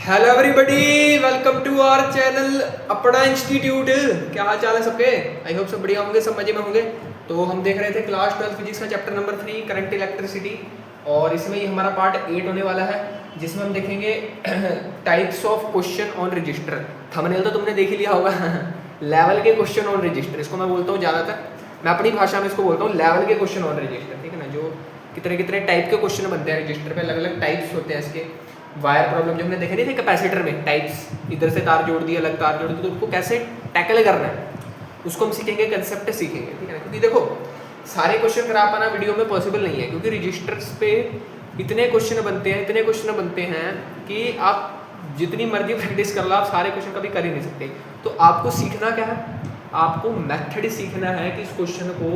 Hello everybody, welcome to our channel Apna institute. क्या हाल चाल है सबके? आई होप सब बढ़िया होंगे, सब मजे में होंगे। तो हम देख रहे थे क्लास 12 फिजिक्स का चैप्टर नंबर 3 करंट इलेक्ट्रिसिटी, और इसमें ये हमारा पार्ट 8 होने वाला है, जिसमें हम देखेंगे types of question on register. Thumbnail तो तुमने देख ही लिया होगा लेवल के क्वेश्चन ऑन रजिस्टर, इसको मैं बोलता हूँ ज़्यादातर, मैं अपनी भाषा में इसको बोलता हूँ लेवल के क्वेश्चन ऑन रजिस्टर। ठीक है ना, जो कितने कितने टाइप के क्वेश्चन बनते हैं रजिस्टर पे, अलग अलग टाइप्स होते हैं इसके। वायर प्रॉब्लम जो हमने देखे नहीं थे कैपेसिटर में, टाइप्स, इधर से तार जोड़ दिया, अलग तार जोड़ दी, तो उसको कैसे टैकल करना है उसको हम सीखेंगे, कंसेप्ट सीखेंगे। ठीक है ना, क्योंकि देखो सारे क्वेश्चन करा पाना वीडियो में पॉसिबल नहीं है, क्योंकि रजिस्टर्स पे इतने क्वेश्चन बनते हैं कि आप जितनी मर्जी प्रैक्टिस कर लो, आप सारे क्वेश्चन कभी कर ही नहीं सकते। तो आपको सीखना क्या है, आपको मेथड सीखना है कि इस क्वेश्चन को,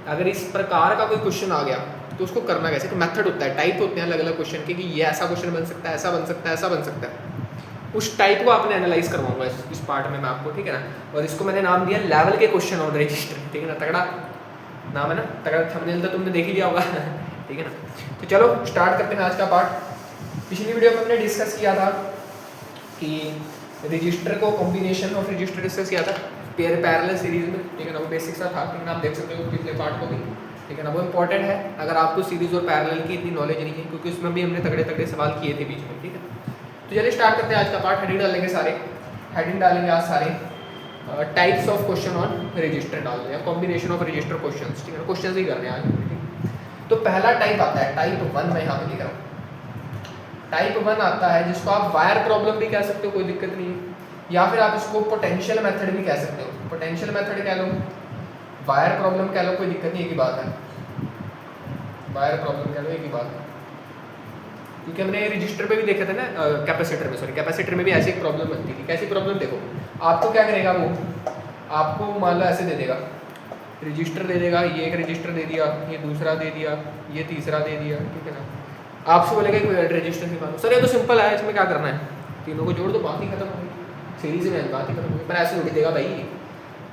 अगर इस प्रकार का कोई क्वेश्चन आ गया तो उसको करना कैसे। तो मेथड होता है, टाइप होते हैं अलग अलग क्वेश्चन के, कि ये ऐसा क्वेश्चन बन सकता है, ऐसा बन सकता है, ऐसा बन सकता है। उस टाइप को आपने एनालाइज करवाऊंगा इस पार्ट में मैं आपको। ठीक है ना, और इसको मैंने नाम दिया लेवल के क्वेश्चन ऑन रजिस्टर। ठीक है ना, तगड़ा नाम है ना, तगड़ा। थंबनेल तो तुमने देख ही लिया होगा ठीक है ना, तो चलो स्टार्ट करते हैं आज का पार्ट। पिछली वीडियो में हमने डिस्कस किया था कि रजिस्टर को, कॉम्बिनेशन ऑफ रजिस्टर डिस्कस किया था पैरेलल सीरीज में। ठीक है ना, वो बेसिक सा था, लेकिन आप देख सकते हो पिछले पार्ट को भी। ठीक है ना, वो इंपॉर्टेंट है अगर आपको सीरीज और पैरेलल की इतनी नॉलेज नहीं है, क्योंकि उसमें भी हमने तगड़े तगड़े सवाल किए थे बीच में। ठीक है, तो चलिए स्टार्ट करते हैं आज का पार्ट। हेडिंग डालेंगे सारे, हेडिंग डालेंगे आज सारे types of question on register डाल दें, कॉम्बिनेशन ऑफ रजिस्टर क्वेश्चन। ठीक है ना, क्वेश्चन ही करने हैं आज। तो पहला टाइप आता है टाइप 1, मैं यहाँ पे लिख रहा हूँ। टाइप 1 आता है जिसको आप वायर प्रॉब्लम भी कह सकते हो, कोई दिक्कत नहीं है, या फिर आप इसको पोटेंशियल मेथड भी कह सकते हो। पोटेंशियल मेथड कह लो, वायर प्रॉब्लम कह लो, कोई दिक्कत नहीं, एक ही बात है। वायर प्रॉब्लम कह लो, एक ही बात है, क्योंकि हमने रजिस्टर पे भी देखे थे ना, कैपेसिटर में, सॉरी कैपेसिटर में भी ऐसी एक प्रॉब्लम बनती थी। कैसी प्रॉब्लम? देखो आपको क्या करेगा वो, आपको मान लो ऐसे दे देगा, रजिस्टर दे देगा, ये एक रजिस्टर दे दिया, ये दूसरा दे दिया, ये तीसरा दे दिया। ठीक है ना, आपसे बोलेगा कि रजिस्टर की मानो, सर ये तो सिंपल है, इसमें क्या करना है, तीनों को जोड़ दो, बात ही खत्म हो गई, सीरीज में बात ही खत्म हो गई। पर ऐसे थोड़ी देगा भाई,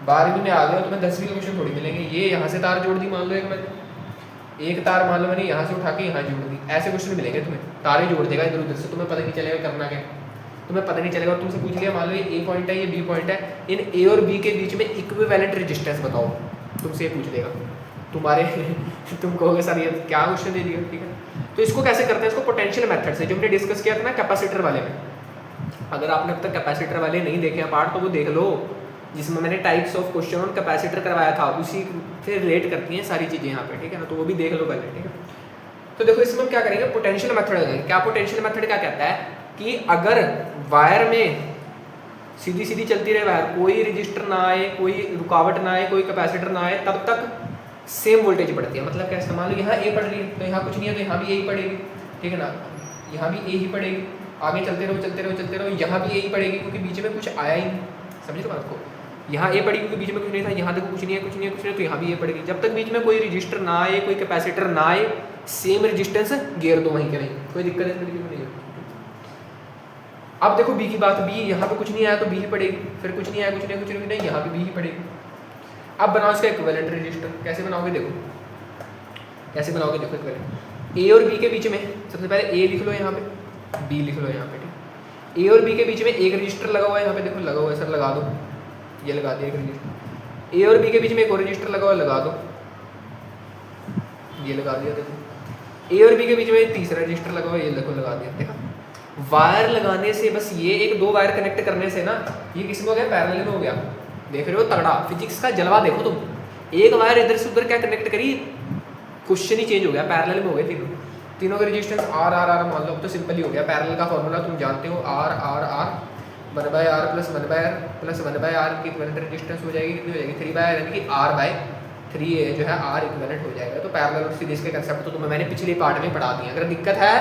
12वीं में आ गया तुम्हें 10वीं के क्वेश्चन थोड़ी मिलेंगे। ये यहाँ से तार जोड़ दी, मान लो एक तार मान लो मैंने यहाँ से उठा के यहाँ जोड़ दी, ऐसे क्वेश्चन मिलेंगे तुम्हें, तारे जोड़ देगा इधर उधर से, तुम्हें पता नहीं चलेगा करना क्या, तुम्हें पता नहीं चलेगा। और तुमसे पूछ लिया मान लो ये ए पॉइंट है, ये बी पॉइंट है, इन ए और बी के बीच में इक्विवेलेंट रेजिस्टेंस बताओ, तुमसे ये पूछ लेगा तुम्हारे तुम कहोगे सर ये क्या क्वेश्चन दे दिया। ठीक है, तो इसको कैसे करते हैं, इसको पोटेंशियल मेथड से, जो हमने डिस्कस किया था ना कैपेसिटर वाले में। अगर आपने अब तक कैपेसिटर वाले नहीं देखे हैं पार्ट, तो वो देख लो, जिसमें मैंने types of question on capacitor करवाया था, उसी से रिलेट करती हैं सारी चीज़ें यहाँ पे। ठीक है ना, तो वो भी देख लो पहले। ठीक है, तो देखो इसमें हम क्या करेंगे, पोटेंशियल मेथड लगाएंगे। क्या पोटेंशियल मेथड क्या कहता है कि अगर वायर में सीधी सीधी चलती रहे वायर, कोई रजिस्टर ना आए, कोई रुकावट ना आए, कोई कैपेसिटर ना आए, तब तक सेम वोल्टेज बढ़ती है। मतलब कैसे, मान लो यहाँ ए पड़ रही है, तो यहाँ कुछ नहीं है, तो यहाँ भी यही पड़ेगी। ठीक है ना, यहाँ भी ए ही पड़ेगी, आगे चलते रहो चलते रहो चलते रहो, यहाँ भी यही पड़ेगी, क्योंकि बीच में कुछ आया ही नहीं। समझ लो बात को, यहाँ ए पड़ेगी क्योंकि बीच में कुछ नहीं था, यहाँ देखो कुछ नहीं है, कुछ नहीं है, कुछ नहीं है, तो यहाँ भी ये पड़ेगी। जब तक बीच में कोई रजिस्टर ना आए, कोई कैपेसिटर ना आए, सेम रेजिस्टेंस घेर दो वहीं के नहीं, कोई दिक्कत नहीं है। अब देखो बी की बात, बी यहाँ पे कुछ नहीं आया तो बी ही पड़ेगी, फिर कुछ नहीं आया, कुछ नहीं, कुछ नहीं, यहाँ पे बी ही पड़ेगी। अब बनाओ इसका इक्विवेलेंट रजिस्टर। कैसे बनाओगे, देखो कैसे बनाओगे, देखो इक्विवेलेंट। ए और बी के बीच में सबसे पहले ए लिख लो यहाँ पे, बी लिख लो यहाँ पे। ठीक, ए और बी के बीच में एक रजिस्टर लगा हुआ है, यहाँ पे देखो लगा हुआ है, सर लगा दो, ये लगा दिया एक रजिस्टर। ए और बी के बीच में एक और रजिस्टर लगा हुआ है, लगा दो, ये लगा दिया। देखो ए और बी के बीच में तीसरा रजिस्टर लगा हुआ है, ये देखो लगा दिया। देखा, वायर लगाने से, बस ये एक दो वायर कनेक्ट करने से ना, ये किस में हो गया, पैरेलल में हो गया। देख रहे हो तगड़ा फिजिक्स का जलवा, देखो तुम, एक वायर इधर से उधर क्या कनेक्ट करी, क्वेश्चन ही चेंज हो गया, पैरेलल में हो गए तीनों, तीनों का रेजिस्टेंस आर आर आर मान लो। अब तो सिंपल ही हो गया, पैरेलल का फॉर्मूला तुम जानते हो, R R R, 1/r plus 1/r plus 1/r की इक्विवेलेंट रेजिस्टेंस हो जाएगी, कितनी हो जाएगी, 3/r, यानी कि r/3 जो है r इक्विवेलेंट हो जाएगा। तो पैरेलल और सीरीज के कंसेप्ट तो तुम्हें मैंने पिछले पार्ट में पढ़ा दिए, अगर दिक्कत है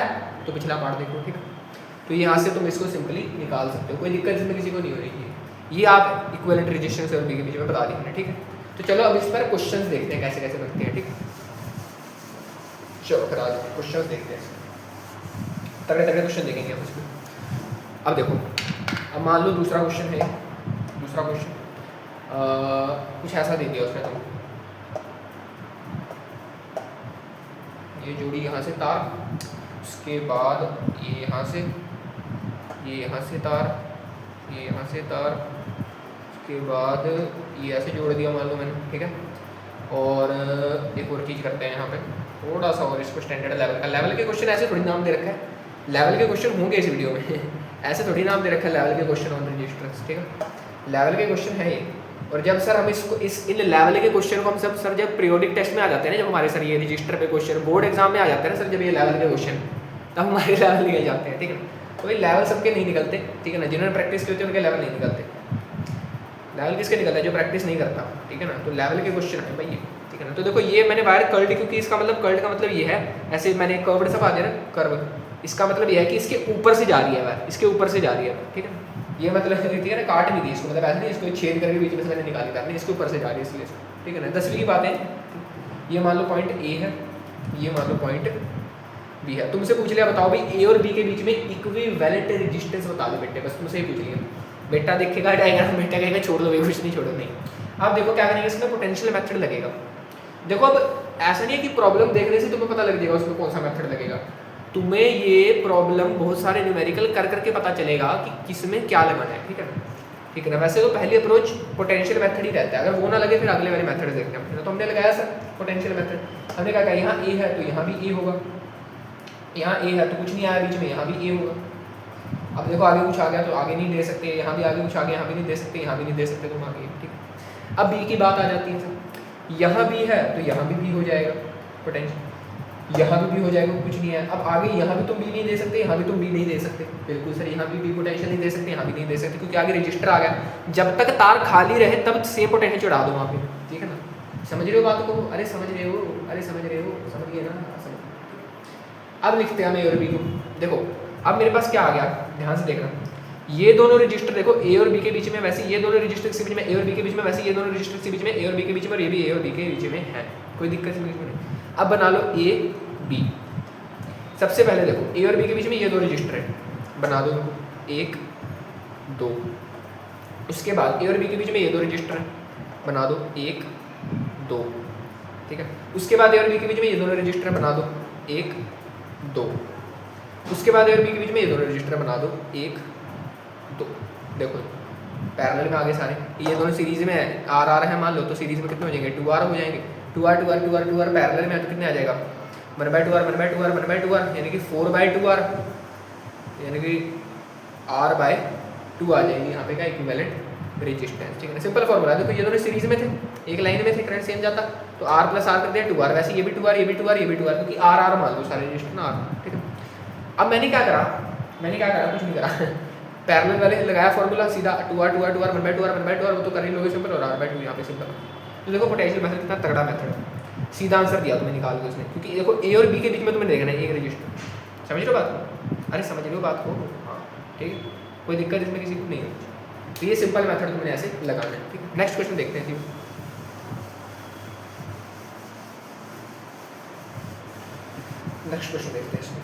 तो पिछला पार्ट देखो। ठीक है, तो यहाँ से तुम इसको सिंपली निकाल सकते हो, कोई दिक्कत इसमें किसी को नहीं हो रही है। ये आप इक्विवेलेंट रेजिस्टेंस और बी के बीच में बता दी हमने। ठीक है, तो चलो अब इस पर क्वेश्चंस देखते हैं कैसे कैसे बनते हैं। ठीक, चलो फिर आज क्वेश्चंस देखते हैं, तगड़े तगड़े क्वेश्चन देखेंगे हम इसमें। अब देखो, अब मान लो दूसरा क्वेश्चन है, दूसरा क्वेश्चन कुछ ऐसा दे दिया उसने, तुम ये जोड़ी यहाँ से तार, उसके बाद ये यहाँ से ये यहाँ से तार, ये यहाँ से तार, उसके बाद ये ऐसे जोड़ दिया मान लो मैंने, ठीक है। और एक और चीज़ करते हैं यहाँ पे थोड़ा सा और इसको स्टैंडर्ड लेवल का, लेवल के क्वेश्चन ऐसे थोड़ी नाम दे रखा है, लेवल के क्वेश्चन होंगे इस वीडियो में ऐसे थोड़ी नाम दे रखा है लेवल के क्वेश्चन ऑन रजिस्टर्स, ठीक है। लेवल के क्वेश्चन है ये। और जब सर हम इसको इन लेवल के क्वेश्चन को हम सब सर जब पीरियोडिक टेस्ट में आ जाते हैं ना, जब हमारे सर ये रजिस्टर पे क्वेश्चन बोर्ड एग्जाम में आ जाते हैं ना सर, जब ये लेवल के क्वेश्चन, तब हमारे लेवल निकल जाते हैं, ठीक है। तो ये लेवल सबके नहीं निकलते, ठीक है ना। जिन्होंने प्रैक्टिस की होती है उनके लेवल नहीं निकलते। लेवल किसके निकलता है? जो प्रैक्टिस नहीं करता, ठीक है ना। तो लेवल के क्वेश्चन है भाई ये, ठीक है ना। तो देखो ये मैंने वायर कर्ल्ड, क्योंकि इसका मतलब कर्ल्ड का मतलब ये है, ऐसे मैंने कर्व्ड सा पा दिया ना, कर्व, इसका मतलब ये है कि इसके ऊपर से जा रही है वायर, इसके ऊपर से जा रही है, ठीक है। ये मतलब ठीक है ना, काट नहीं दी इसको, मतलब ऐसे नहीं इसको छेद करके बीच में से मैंने निकाली था, नहीं इसके ऊपर से जा रही है इसलिए, ठीक है ना। 10वीं की बात है। ये मान लो पॉइंट ए है, ये मान लो पॉइंट बी है। तुमसे पूछ लिया बताओ भाई ए और बी के बीच में इक्विवेलेंट रेजिस्टेंस बता दो बेटे, बस तुमसे ही पूछ लिया। बेटा देखेगा डायग्राम, बेटा कहेगा छोड़ दो, कुछ नहीं छोड़ो, नहीं। अब देखो क्या करेंगे, इसमें पोटेंशियल मेथड लगेगा। देखो अब ऐसा नहीं है कि प्रॉब्लम देखने से तुम्हें पता लग जाएगा उसमें कौन सा मेथड लगेगा, तुम्हें ये प्रॉब्लम बहुत सारे न्यूमेरिकल कर करके पता चलेगा कि किस में क्या लगाना है, ठीक है ना, ठीक है ना। वैसे तो पहली अप्रोच पोटेंशियल मेथड ही रहता है, अगर वो ना लगे फिर अगले वाले मेथड देखते हैं। तो हमने लगाया सर पोटेंशियल मेथड, हमने कहा यहाँ ए है तो यहाँ भी ए होगा, यहाँ ए है तो कुछ नहीं आया बीच में, यहाँ भी ए होगा। अब देखो आगे कुछ आ गया तो आगे नहीं दे सकते, यहाँ भी आगे कुछ आ गया, यहाँ भी नहीं दे सकते, यहाँ भी नहीं दे सकते, तुम आगे, ठीक है। अब बी की बात आ जाती है सर, यहाँ भी है तो यहाँ भी हो जाएगा पोटेंशियल, यहाँ भी हो जाएगा, कुछ नहीं है। अब आगे यहाँ भी तुम बी नहीं दे सकते, यहाँ भी तुम बी नहीं दे सकते, बिल्कुल सर, यहाँ भी पोटेंशियल नहीं दे सकते, यहाँ भी नहीं दे सकते, क्योंकि आगे रजिस्टर आ गया। जब तक तार खाली रहे तब सेम पोटेंशियल चढ़ा दो वहाँ पे, ठीक है ना। समझ रहे हो बात को? अरे समझ रहे हो, अरे समझ रहे हो, समझ गए ना, समझ। अब लिखते हैं हम ए और बी को। देखो अब मेरे पास क्या आ गया, ध्यान से देखना, ये दोनों रजिस्टर देखो ए और बी के बीच में, वैसे ये दोनों रजिस्टर के बीच में, ए और बी के बीच में, वैसे ये दोनों रजिस्टर के बीच में, ए और बी के बीच में, और ये भी ए और बी के बीच में है, कोई दिक्कत नहीं। अब बना लो ए बी। सबसे पहले देखो ए और बी के बीच में ये दो रजिस्टर है, बना दो इनको, 1 2। उसके बाद ए और बी के बीच में ये दो रजिस्टर है, बना दो 1 2, ठीक है। उसके बाद ए और बी के बीच में ये दोनों रजिस्टर बना दो 1 2। उसके बाद ए और बी के बीच में ये दोनों रजिस्टर बना दो 1 2। देखो पैरेलल में आगे सारे, ये दोनों सीरीज में है, आर आर है मान लो, तो सीरीज में कितने हो जाएंगे, 2R हो जाएंगे, 2R 2R 2R 2R। Parallel में तो कितने आ जाएगा, 1/2R 1/2R 1/2R, यानी कि 4/2R, यानी कि R/2 आ जाएगी यहाँ पे क्या इक्विवेलेंट रेजिस्टेंस, ठीक है ना। Simple formula. देखो ये दोनों सीरीज में थे, एक लाइन में थे, करंट सेम जाता, तो R + R कर दिया 2R। वैसे ये भी 2R, ये भी 2R, ये भी 2R, क्योंकि R R मान लो सारे रजिस्टर ना R, ठीक है। अब मैंने क्या करा, कुछ नहीं करा पैरेलल वाले लगाया फॉर्मूला सीधा 2R 2R 2R 1/2R 1/2R, वो तो कर ही लोगे सिंपल, और R/2 यहाँ पे सिंपल। तो देखो पोटेंशियल मेथड कितना तगड़ा मेथड है, सीधा आंसर दिया तुम्हें निकाल के उसने, क्योंकि देखो ए और बी के बीच में तुम्हें देखना है एक रजिस्टर। समझ रहे हो बात को? अरे समझ रहे हो बात को? हाँ ठीक है, कोई दिक्कत इसमें किसी को नहीं है। तो ये सिंपल मेथड तुमने ऐसे लगाना है, ठीक है। नेक्स्ट क्वेश्चन देखते हैं। नेक्स्ट क्वेश्चन देखते हैं इसमें।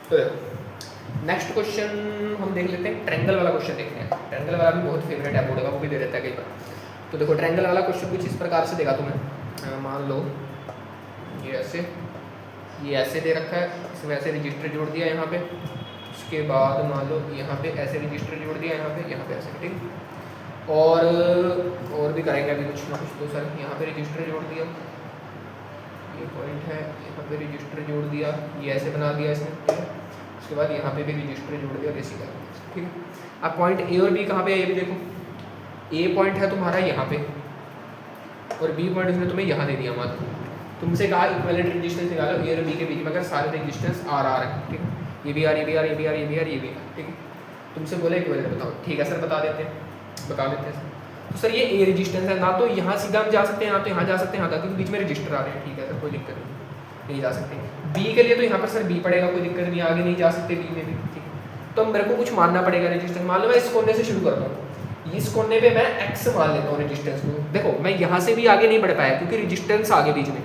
तो नेक्स्ट क्वेश्चन हम देख लेते हैं, ट्रायंगल वाला क्वेश्चन देखते हैं। ट्रायंगल वाला भी बहुत फेवरेट है बोर्ड का, वो भी दे देता है कई बार। तो देखो ट्रायंगल वाला क्वेश्चन कुछ इस प्रकार से देगा तुम्हें, मान लो ये ऐसे दे रखा है, इसमें ऐसे रजिस्टर जोड़ दिया यहाँ पे, उसके बाद मान लो यहाँ पे ऐसे रजिस्टर जोड़ दिया, यहाँ पे ऐसे, ठीक। और भी करेंगे अभी कुछ ना कुछ, तो सर यहाँ पे रजिस्टर जोड़ दिया, ये पॉइंट है, यहाँ पे रजिस्टर जोड़ दिया, ये ऐसे बना दिया इसमें, ठीक है। उसके बाद यहाँ पे भी रजिस्टर जोड़ दिया, जैसे कर, ठीक है। अब पॉइंट ए और बी कहाँ पे है ये भी देखो, ए पॉइंट है तुम्हारा यहाँ पे, और बी पॉइंट उसने तुम्हें यहाँ दे दिया। मान तुमसे कहा इक्विवेलेंट रेजिस्टेंस निकालो ए और बी के बीच में, अगर सारे रेजिस्टेंस आर आर है, ठीक है, ये भी आर, ये भी आर, ये भी आर, ये भी आर, ये भी आर, ठीक है। तुमसे बोले इक्विवेलेंट बताओ, ठीक है सर बता देते हैं सर। तो सर ये ए रेजिस्टेंस है, ना तो यहाँ सीधा हम जा सकते हैं, ना तो यहाँ जा सकते हैं, क्योंकि बीच में रजिस्टर आ रहे हैं, ठीक है सर, कोई दिक्कत नहीं जा सकते। बी के लिए तो यहाँ पर सर बी पड़ेगा, कोई दिक्कत नहीं, आगे नहीं जा सकते बी में भी, ठीक है। तो मेरे को कुछ मानना पड़ेगा रेजिस्टेंस। मान लो मैं इस कोने से शुरू करता हूँ, इस कोने पे मैं एक्स मान लेता हूँ रेजिस्टेंस को। देखो मैं यहाँ से भी आगे नहीं बढ़ पाया, क्योंकि रेजिस्टेंस आगे बीच में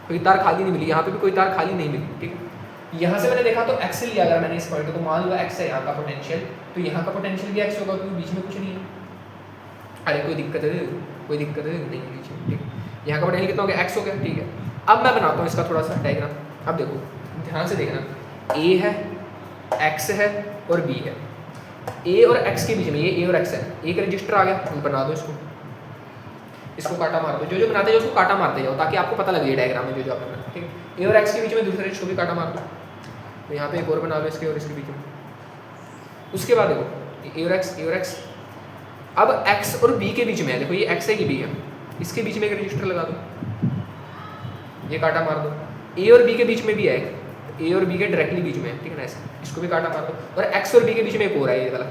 कोई तार खाली नहीं मिली, यहाँ पे भी कोई तार खाली नहीं मिली, ठीक है। यहाँ से मैंने देखा तो एक्स लिया, अगर मैंने इस पॉइंट को मान लो एक्स है यहाँ का पोटेंशियल, तो यहाँ का पोटेंशियल भी एक्स होगा, क्योंकि बीच में कुछ नहीं है। अरे कोई दिक्कत नहीं है बीच में, ठीक। यहाँ का पोटेंशियल कितना हो गया, एक्स हो गया, ठीक है। अब मैं बनाता हूँ इसका थोड़ा सा डायग्राम। अब देखो ध्यान से देखना, ए है, एक्स है और बी है। ए और एक्स के बीच में, ये ए और एक्स है, एक रजिस्टर आ गया, बना दो इसको काटा मार दो। जो बनाते जाओ उसको काटा मारते जाओ ताकि आपको पता लगे डायग्राम में जो आपने बनाया, ठीक है। ए और एक्स के बीच में दूसरे रजिस्टर को भी काटा मार दो, तो यहाँ पे एक और बना लो इसके और इसके बीच में। उसके बाद देखो ए और एक्स, अब एक्स और बी के बीच में है, देखो ये एक्स है कि बी है, इसके बीच में एक रजिस्टर लगा दो, ये काटा मार दो। ए और बी के बीच में भी है, ए और बी के डायरेक्टली बीच में है, ठीक है ना, ऐसे इसको भी काटा मार दो। और एक्स और बी के बीच में एक और है, ये वाला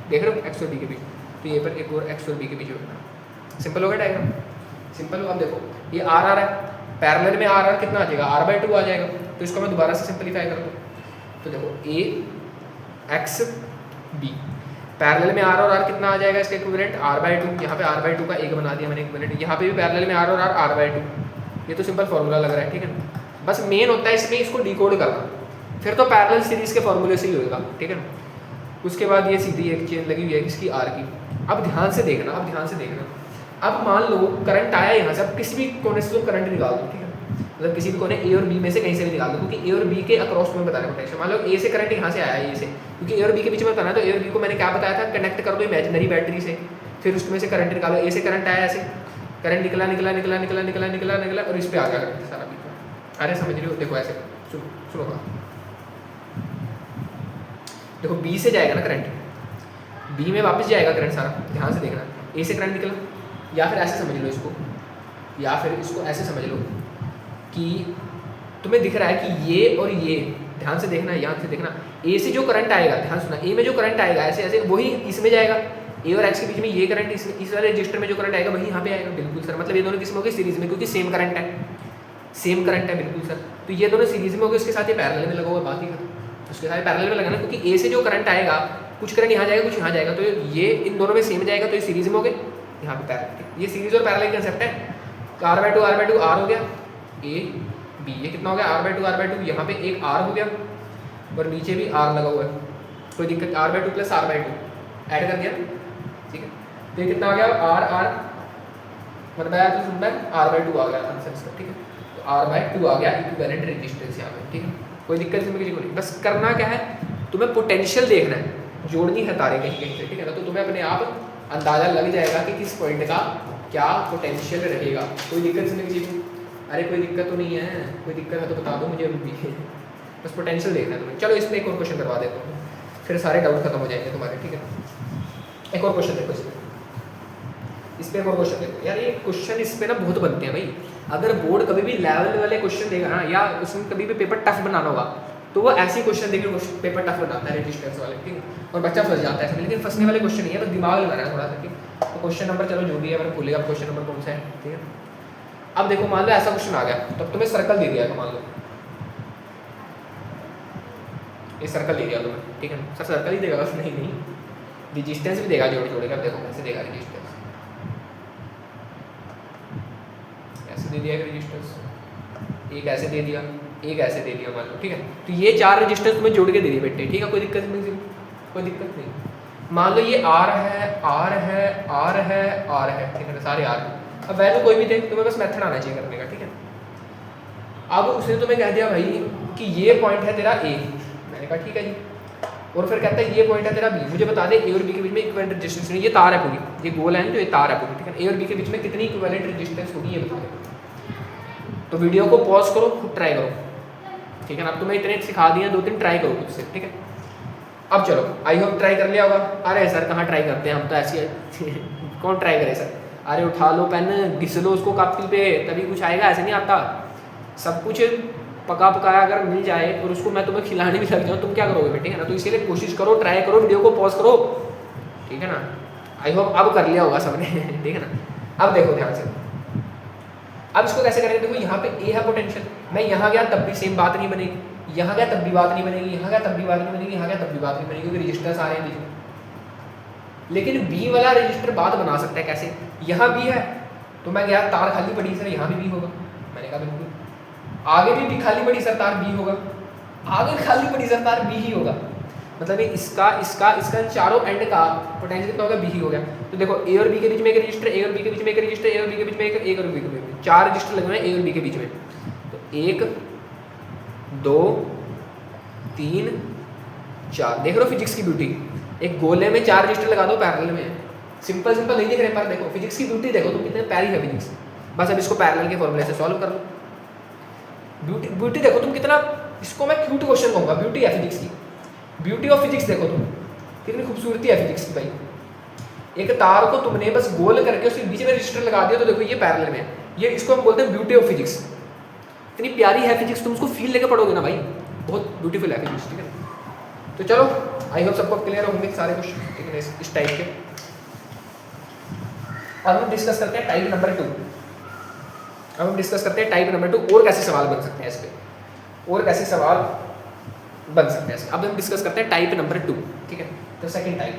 देख रहे हो, एक्स और बी के बीच, तो ये पर एक और एक्स और बी के बीच में। सिंपल हो गया डायग्राम, सिंपल हो। अब देखो ये आर आर है, पैरेलल में आर आर कितना आ जाएगा, r/2 आ जाएगा, तो इसको मैं दोबारा से सिंपलीफाई कर दूँ। तो देखो ए एक्स बी, पैरेलल में आर और आर कितना आ जाएगा इसका इक्विवेलेंट, r/2। यहाँ पे r/2 का एक बना दिया मैंने इक्विवेलेंट, यहाँ पे भी पैरेलल में आर और आर r/2। ये तो सिंपल फॉर्मूला लग रहा है, ठीक है। बस मेन होता है इसमें इसको डिकोड करना, फिर तो पैरेलल सीरीज के फॉर्मूले से ही होगा, ठीक है ना। उसके बाद ये सीधी एक चेन लगी हुई है इसकी आर की। अब ध्यान से देखना, अब मान लो करंट आया यहाँ से, अब किसी भी कोने से तुम करंट निकाल दो, ठीक है, मतलब किसी भी कोने ए और बी में से कहीं से भी निकाल दो, क्योंकि ए और बी के अक्रॉस तुम्हें बताना पोटेंशियल। मान लो ए से करंट यहाँ से आया है, ए से, क्योंकि ए और बी के बीच में बताना है, तो ए और बी को मैंने क्या बताया था, कनेक्ट कर दो इमेजिनरी बैटरी से, फिर उसमें से करंट निकालो। ए से करंट आया ऐसे, करंट निकला और इस पर आ गया करंट सारा बी। अरे समझ रहे हो, देखो ऐसे सुनो देखो बी से जाएगा ना करंट, बी में वापस जाएगा करंट सारा, ध्यान से देखना। ए से करंट निकला, या फिर ऐसे समझ लो इसको, या फिर इसको ऐसे समझ लो कि तुम्हें दिख रहा है कि ये और ये, ध्यान से देखना, यहाँ से देखना, ए से जो करंट आएगा, ध्यान सुना, ए में जो करंट आएगा ऐसे ऐसे वही इसमें जाएगा। ए और एक्स के बीच में ये करंट इस वाले रजिस्टर में जो करंट आएगा वही यहाँ पे आएगा। बिल्कुल सर, मतलब ये दोनों किसमें हो गए, सीरीज में, क्योंकि सेम करंट है, बिल्कुल सर। तो ये दोनों सीरीज में हो गए, उसके साथ ये पैरेलल में लगा हुआ, बात ही खत्म। उसके साथ पैरेलल में लगाना, क्योंकि ए से जो करंट आएगा, कुछ करंट यहाँ जाएगा, कुछ यहाँ जाएगा, तो ये इन दोनों में सेम जाएगा, तो ये सीरीज में हो गए, यहाँ पे पैरेलल। ये सीरीज और पैरेलल कंसेप्ट है। r/2 r हो गया, ए बी, ये कितना हो गया, r/2 यहाँ पे एक r हो गया और नीचे भी r लगा हुआ है, कोई दिक्कत, r/2 प्लस r/2 ऐड कर दिया, ठीक है। तो ये कितना आ गया, r बताया तो सुनना है, r/2 आ गया आंसर इसका, ठीक है। तो r/2 आ गया इक्विवेलेंट रेजिस्टेंस यहाँ पे, ठीक है। कोई दिक्कत इसमें किसी को नहीं। बस करना क्या है, तुम्हें पोटेंशियल देखना है, जोड़नी है तारे कहीं कहीं से, ठीक है ना। तो तुम्हें अपने आप अंदाजा लग जाएगा कि किस पॉइंट का क्या पोटेंशियल रहेगा। कोई दिक्कत इसमें किसी को, अरे कोई दिक्कत तो नहीं है, कोई दिक्कत है तो बता दो मुझे अभी भी। बस पोटेंशियल देखना है तुम्हें। चलो इसमें एक और क्वेश्चन करवा देता हूँ, फिर सारे डाउट खत्म हो जाएंगे तुम्हारे, ठीक है। एक और क्वेश्चन देखो इस पर एक और क्वेश्चन देखो यार, ये क्वेश्चन इस पे ना बहुत बनते हैं भाई। अगर बोर्ड कभी भी लेवल वाले क्वेश्चन देगा ना, या उसमें कभी भी पेपर टफ बनाना होगा, तो वो ऐसे क्वेश्चन देकर पेपर टफ बनाता है रेजिस्टेंस वाले, ठीक है। और बच्चा फंस जाता है, लेकिन फंसने वाले क्वेश्चन नहीं है, तो दिमाग लगाना है थोड़ा सा, ठीक है। तो क्वेश्चन नंबर चलो जो भी है मैंने भूलेगा क्वेश्चन नंबर कौन सा है, ठीक है। अब देखो मान लो ऐसा क्वेश्चन आ गया, तब तुम्हें सर्कल दे दिया, मान लो ये सर्कल दे दिया तुम्हें, ठीक है। सर सर्कल ही देगा बस, नहीं रेजिस्टेंस भी देगा, जोड़ेगा। देखो कैसे देगा रेजिस्टेंस, ऐसे दे दिया रेजिस्टेंस, एक ऐसे दे दिया, एक ऐसे दे दिया मान लो, ठीक है। तो ये 4 रेजिस्टेंस तुम्हें जोड़ के दे दिए बेटे, ठीक है। कोई दिक्कत नहीं, कोई दिक्कत नहीं। मान लो ये R है, ठीक है, सारे R। अब वैल्यू कोई भी दे, तुम्हें बस मेथड आना चाहिए करने का, ठीक है। अब उसने तुम्हें कह दिया भाई कि ये पॉइंट है तेरा A, मैंने कहा ठीक है जी। और फिर कहता है ये पॉइंट है तेरा B, मुझे बता दे A और B के बीच में इक्विवेलेंट रेजिस्टेंस, ये तार है पूरी, ये गोल है जो ये तार है पूरी, ठीक है। A और B के बीच में कितनी इक्विवेलेंट रेजिस्टेंस होगी ये बता दे। तो वीडियो को पॉज करो, खुद ट्राई करो, ठीक है ना। अब तुम्हें इतने सिखा दिए, 2-3 ट्राई करो खुद से, ठीक है। अब चलो, आई होप ट्राई कर लिया होगा। अरे सर कहाँ ट्राई करते हैं हम, तो ऐसी कौन ट्राई करे सर। अरे उठा लो पेन, घिस लो उसको कापी पे, तभी कुछ आएगा, ऐसे नहीं आता। सब कुछ पका पकाया अगर मिल जाए और उसको मैं तुम्हें खिलाने भी लग जाऊँ, तुम क्या करोगे बेटे, है ना। तो इसके लिए कोशिश करो, ट्राई करो, वीडियो को पॉज करो, ठीक है ना। आई होप अब कर लिया होगा सबने, ठीक है ना। अब देखो ध्यान से, अब इसको कैसे करेंगे। देखो यहाँ पे ए है पोटेंशियल, मैं यहाँ गया तब भी सेम बात नहीं बनेगी, यहाँ गया तब भी बात नहीं बनेगी, यहाँ गया तब भी बात नहीं बनेगी, यहाँ गया तब भी बात नहीं बनेगी, क्योंकि रजिस्टर्स आ रहे हैं बीच में। लेकिन बी वाला रजिस्टर बात बना सकता है कैसे, यहाँ बी है तो मैं गया तार खाली पड़ी सर, यहाँ भी बी होगा, मैंने कहा बिल्कुल। आगे भी खाली पड़ी सर तार बी होगा, आगे खाली पड़ी सर तार बी ही होगा। मतलब ये इसका इसका इसका चारों एंड का पोटेंशियल कितना होगा, बी ही हो गया। तो देखो ए और बी के बीच में एक रजिस्टर, ए और बी के बीच में एक रजिस्टर, ए और बी के बीच में एक और बी के बीच में 4 रजिस्टर लगे हुए हैं ए और बी के बीच में। तो 1 2 3 4, देख रहे हो फिजिक्स की ब्यूटी। एक गोले में 4 रजिस्टर लगा दो पैरेलल में, सिंपल सिंपल नहीं दिख रहे पर देखो फिजिक्स की ब्यूटी देखो तुम, कितने प्यारी है फिजिक्स। बस अब इसको पैरेलल के फॉर्मूले से सॉल्व कर लो। ब्यूटी ब्यूटी देखो तुम कितना, इसको मैं क्यूट क्वेश्चन कहूँगा, ब्यूटी है फिजिक्स की, ब्यूटी ऑफ फिजिक्स देखो तुम कितनी खूबसूरती है फिजिक्स की भाई। एक तार को तुमने बस गोल करके उसके बीच में रजिस्टर लगा दिया तो देखो ये पैरेलल में है, ये इसको हम बोलते हैं ब्यूटी ऑफ फिजिक्स। इतनी प्यारी है फिजिक्स, तुम उसको फील लेके पढ़ोगे ना भाई, बहुत ब्यूटीफुल है फिजिक्स, ठीक है। तो चलो आई होप सबको क्लियर होंगे सारे क्वेश्चन, ठीक है, इस टाइप के। और हम डिस्कस करते हैं टाइप नंबर 2। अब हम डिस्कस करते हैं टाइप नंबर 2, और कैसे सवाल बन सकते हैं इस पे, और कैसे सवाल बन सकते हैं। अब हम डिस्कस करते हैं टाइप नंबर 2, ठीक है। तो सेकंड टाइप,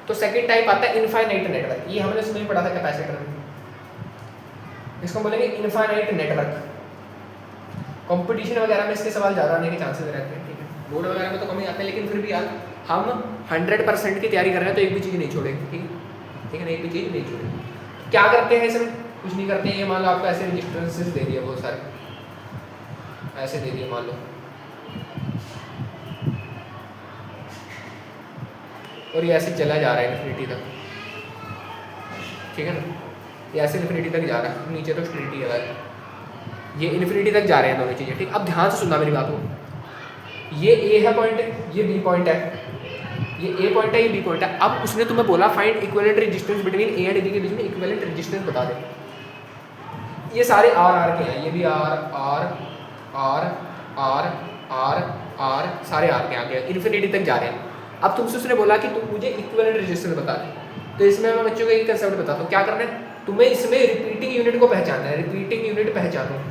तो सेकंड टाइप आता है इनफाइनाइट नेटवर्क। ये हमने इसमें भी पढ़ा था कैपेसिटर में, इसको बोलेंगे इनफाइनाइट नेटवर्क। कंपटीशन वगैरह में इसके सवाल ज़्यादा आने के चांसेस रहते हैं, ठीक है। बोर्ड वगैरह में तो कम ही आते हैं, लेकिन फिर भी यार हम 100% की तैयारी कर रहे हैं तो एक भी चीज़ नहीं छोड़ेंगे, ठीक है ना, एक भी चीज़ नहीं छोड़ेंगे। क्या करते हैं इसमें, कुछ नहीं करते हैं। ये मान लो आपको ऐसे रजिस्टेंसेस दे दिए बहुत सारे, ऐसे दे दिए मान लो, और ये ऐसे चला जा रहा है इन्फिनिटी तक, ठीक है ना, ये ऐसे इन्फिनिटी तक जा रहा है, नीचे तो स्ट्रिटी है, ये इन्फिनिटी तक जा रहे हैं दोनों चीज़ें, ठीक। अब ध्यान से सुनना मेरी बात को, ये ए है पॉइंट, ये बी पॉइंट है, ये ए पॉइंट है, ये बी पॉइंट है। अब उसने तुम्हें बोला find equivalent resistance between A and B के बीच में इक्विवेलेंट रेजिस्टेंस बता दे। ये सारे आर के हैं, ये भी R R R R R R, सारे आर के आगे इन्फिनिटी तक जा रहे हैं। अब तुमसे उसने बोला कि तुम मुझे इक्विवेलेंट रेजिस्टेंस बता दे। तो इसमें मैं बच्चों को एक कंसेप्ट बताता हूँ, क्या करना है तुम्हें, इसमें रिपीटिंग यूनिट को पहचानना है। रिपीटिंग यूनिट पहचानो,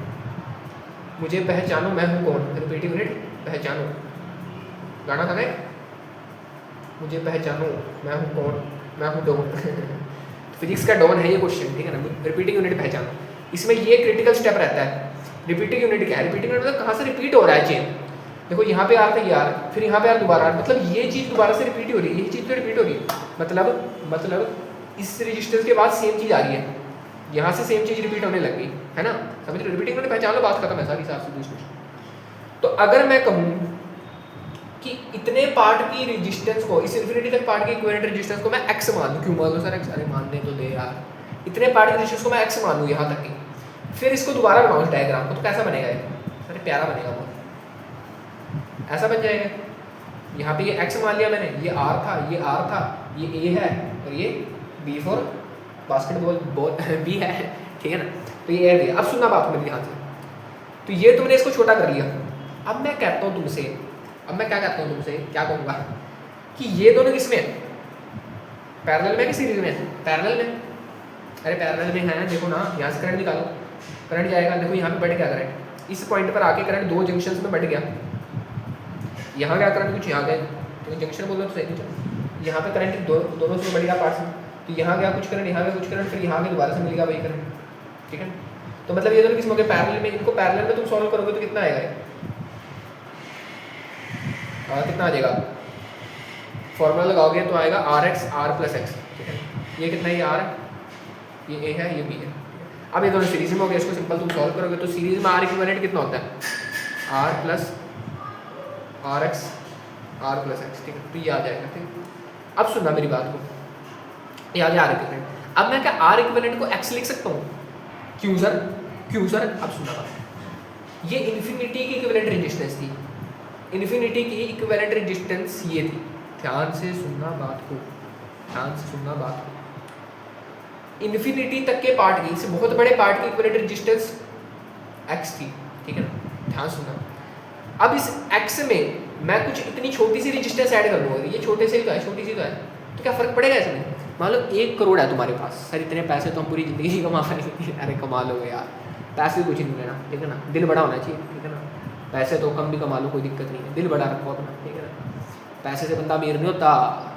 मुझे पहचानो मैं हूँ कौन, रिपीटिंग यूनिट पहचानो, गाना था ना, मुझे पहचानो मैं हूँ कौन, मैं हूँ डॉन। फिजिक्स का डॉन है ये क्वेश्चन, ठीक है ना। रिपीटिंग यूनिट पहचानो, इसमें ये क्रिटिकल स्टेप रहता है। रिपीटिंग यूनिट क्या है, रिपीटिंग यूनिट मतलब कहाँ से रिपीट हो रहा है चेन। देखो यहाँ पे आर था, ये आर, फिर यहाँ पे आर दोबारा आर, मतलब ये चीज़ दोबारा से रिपीट हो रही है, ये चीज़ तो रिपीट हो रही है, मतलब इस रेजिस्टेंस के बाद सेम चीज़ आ रही है, यहाँ से सेम चीज़ रिपीट होने लग गई है ना, समझ रहे। रिपीटिंग यूनिट पहचान लो, बात खत्म है सारी हिसाब से दूसरी। तो अगर मैं कहूँ कि इतने पार्ट की रेजिस्टेंस को, इस इन्फिनिटी तक पार्ट की इक्विवेलेंट रेजिस्टेंस को मैं एक्स मान लूँ, क्यों मान लो सर एक्स, अरे मानने तो दे यार, इतने पार्ट की रेजिस्टेंस को मैं एक्स मान लूँ यहाँ तक की, फिर इसको दोबारा बनाऊँ इस डायग्राम को, तो कैसा बनेगा ये, अरे प्यारा बनेगा बहुत, ऐसा बन जाएगा। यहाँ पे ये एक्स मान लिया मैंने, ये आर था, ये आर था, ये ए है, और ये B for basketball ball B है, ठीक है ना। तो ये ए दिया। अब सुनना बात मेरी ध्यान से, तो ये तुमने इसको छोटा कर लिया। अब मैं कहता हूँ तुमसे, अब मैं क्या कहता हूँ तुमसे, क्या कहूँगा कि ये दोनों किसमें है, पैरेलल में कि सीरीज में, पैरेलल में। अरे पैरेलल में है, देखो ना, यहाँ से करंट निकालो, करंट जाएगा, देखो यहाँ पे बढ़ गया करंट, इस पॉइंट पर आके करंट दो जंक्शंस में बढ़ गया, यहाँ गया करंट कुछ, यहाँ गए, तो जंक्शन बोल रहे तो सही कुछ, यहाँ पे करंट दोनों से बढ़ गया पार्ट में, तो यहाँ गया कुछ करंट, यहाँ गया कुछ करंट, फिर यहाँ भी दोबारा से मिल गया वही करंट, ठीक है। तो मतलब ये दोनों किस में पैरेलल में, इनको पैरेलल में तुम सॉल्व करोगे तो कितना आएगा, कितना आ जाएगा, फॉर्मूला लगाओगे तो आएगा R x R plus x, ठीक है। ये कितना है, ये आर, ये ए है, ये बी है। अब ये दोनों सीरीज में हो गया, इसको सिंपल तुम सॉल्व करोगे तो सीरीज में आर इक्विवेलेंट कितना होता है, R plus R x R plus x, ठीक है। तो ये आ जाएगा, ठीक। अब सुनना मेरी बात को, ये आ गया आर इक्विवेलेंट। अब मैं क्या आर इक्विवेलेंट को एक्स लिख सकता हूँ, क्यों सर, क्यों सर। अब सुनना बात, ये इन्फिनिटी की इक्विवेलेंट रेजिस्टेंस थी, इन्फिनिटी की इक्विवेलेंट रेजिस्टेंस ये थी, ध्यान से सुनना बात को, ध्यान से सुनना बात को। इन्फिनिटी तक के पार्ट की, इसे बहुत बड़े पार्ट की इक्विवेलेंट रेजिस्टेंस एक्स थी, ठीक है ना, ध्यान सुनना। अब इस एक्स में मैं कुछ इतनी छोटी सी रेजिस्टेंस ऐड कर लूँगा, ये छोटे से ही तो है, छोटी सी तो है, तो क्या फ़र्क पड़ेगा इसमें। मान लो 1 करोड़ है तुम्हारे पास, सर इतने पैसे तो हम पूरी ज़िंदगी ही कमा पाएंगे, अरे कमा लोगे यार, पैसे कुछ नहीं लेना, ठीक है ना, दिल बड़ा होना चाहिए, ठीक है ना। पैसे तो कम भी कमा लो, कोई दिक्कत नहीं है, दिल बड़ा रखो अपना, ठीक है ना। पैसे से बंदा अमीर नहीं होता,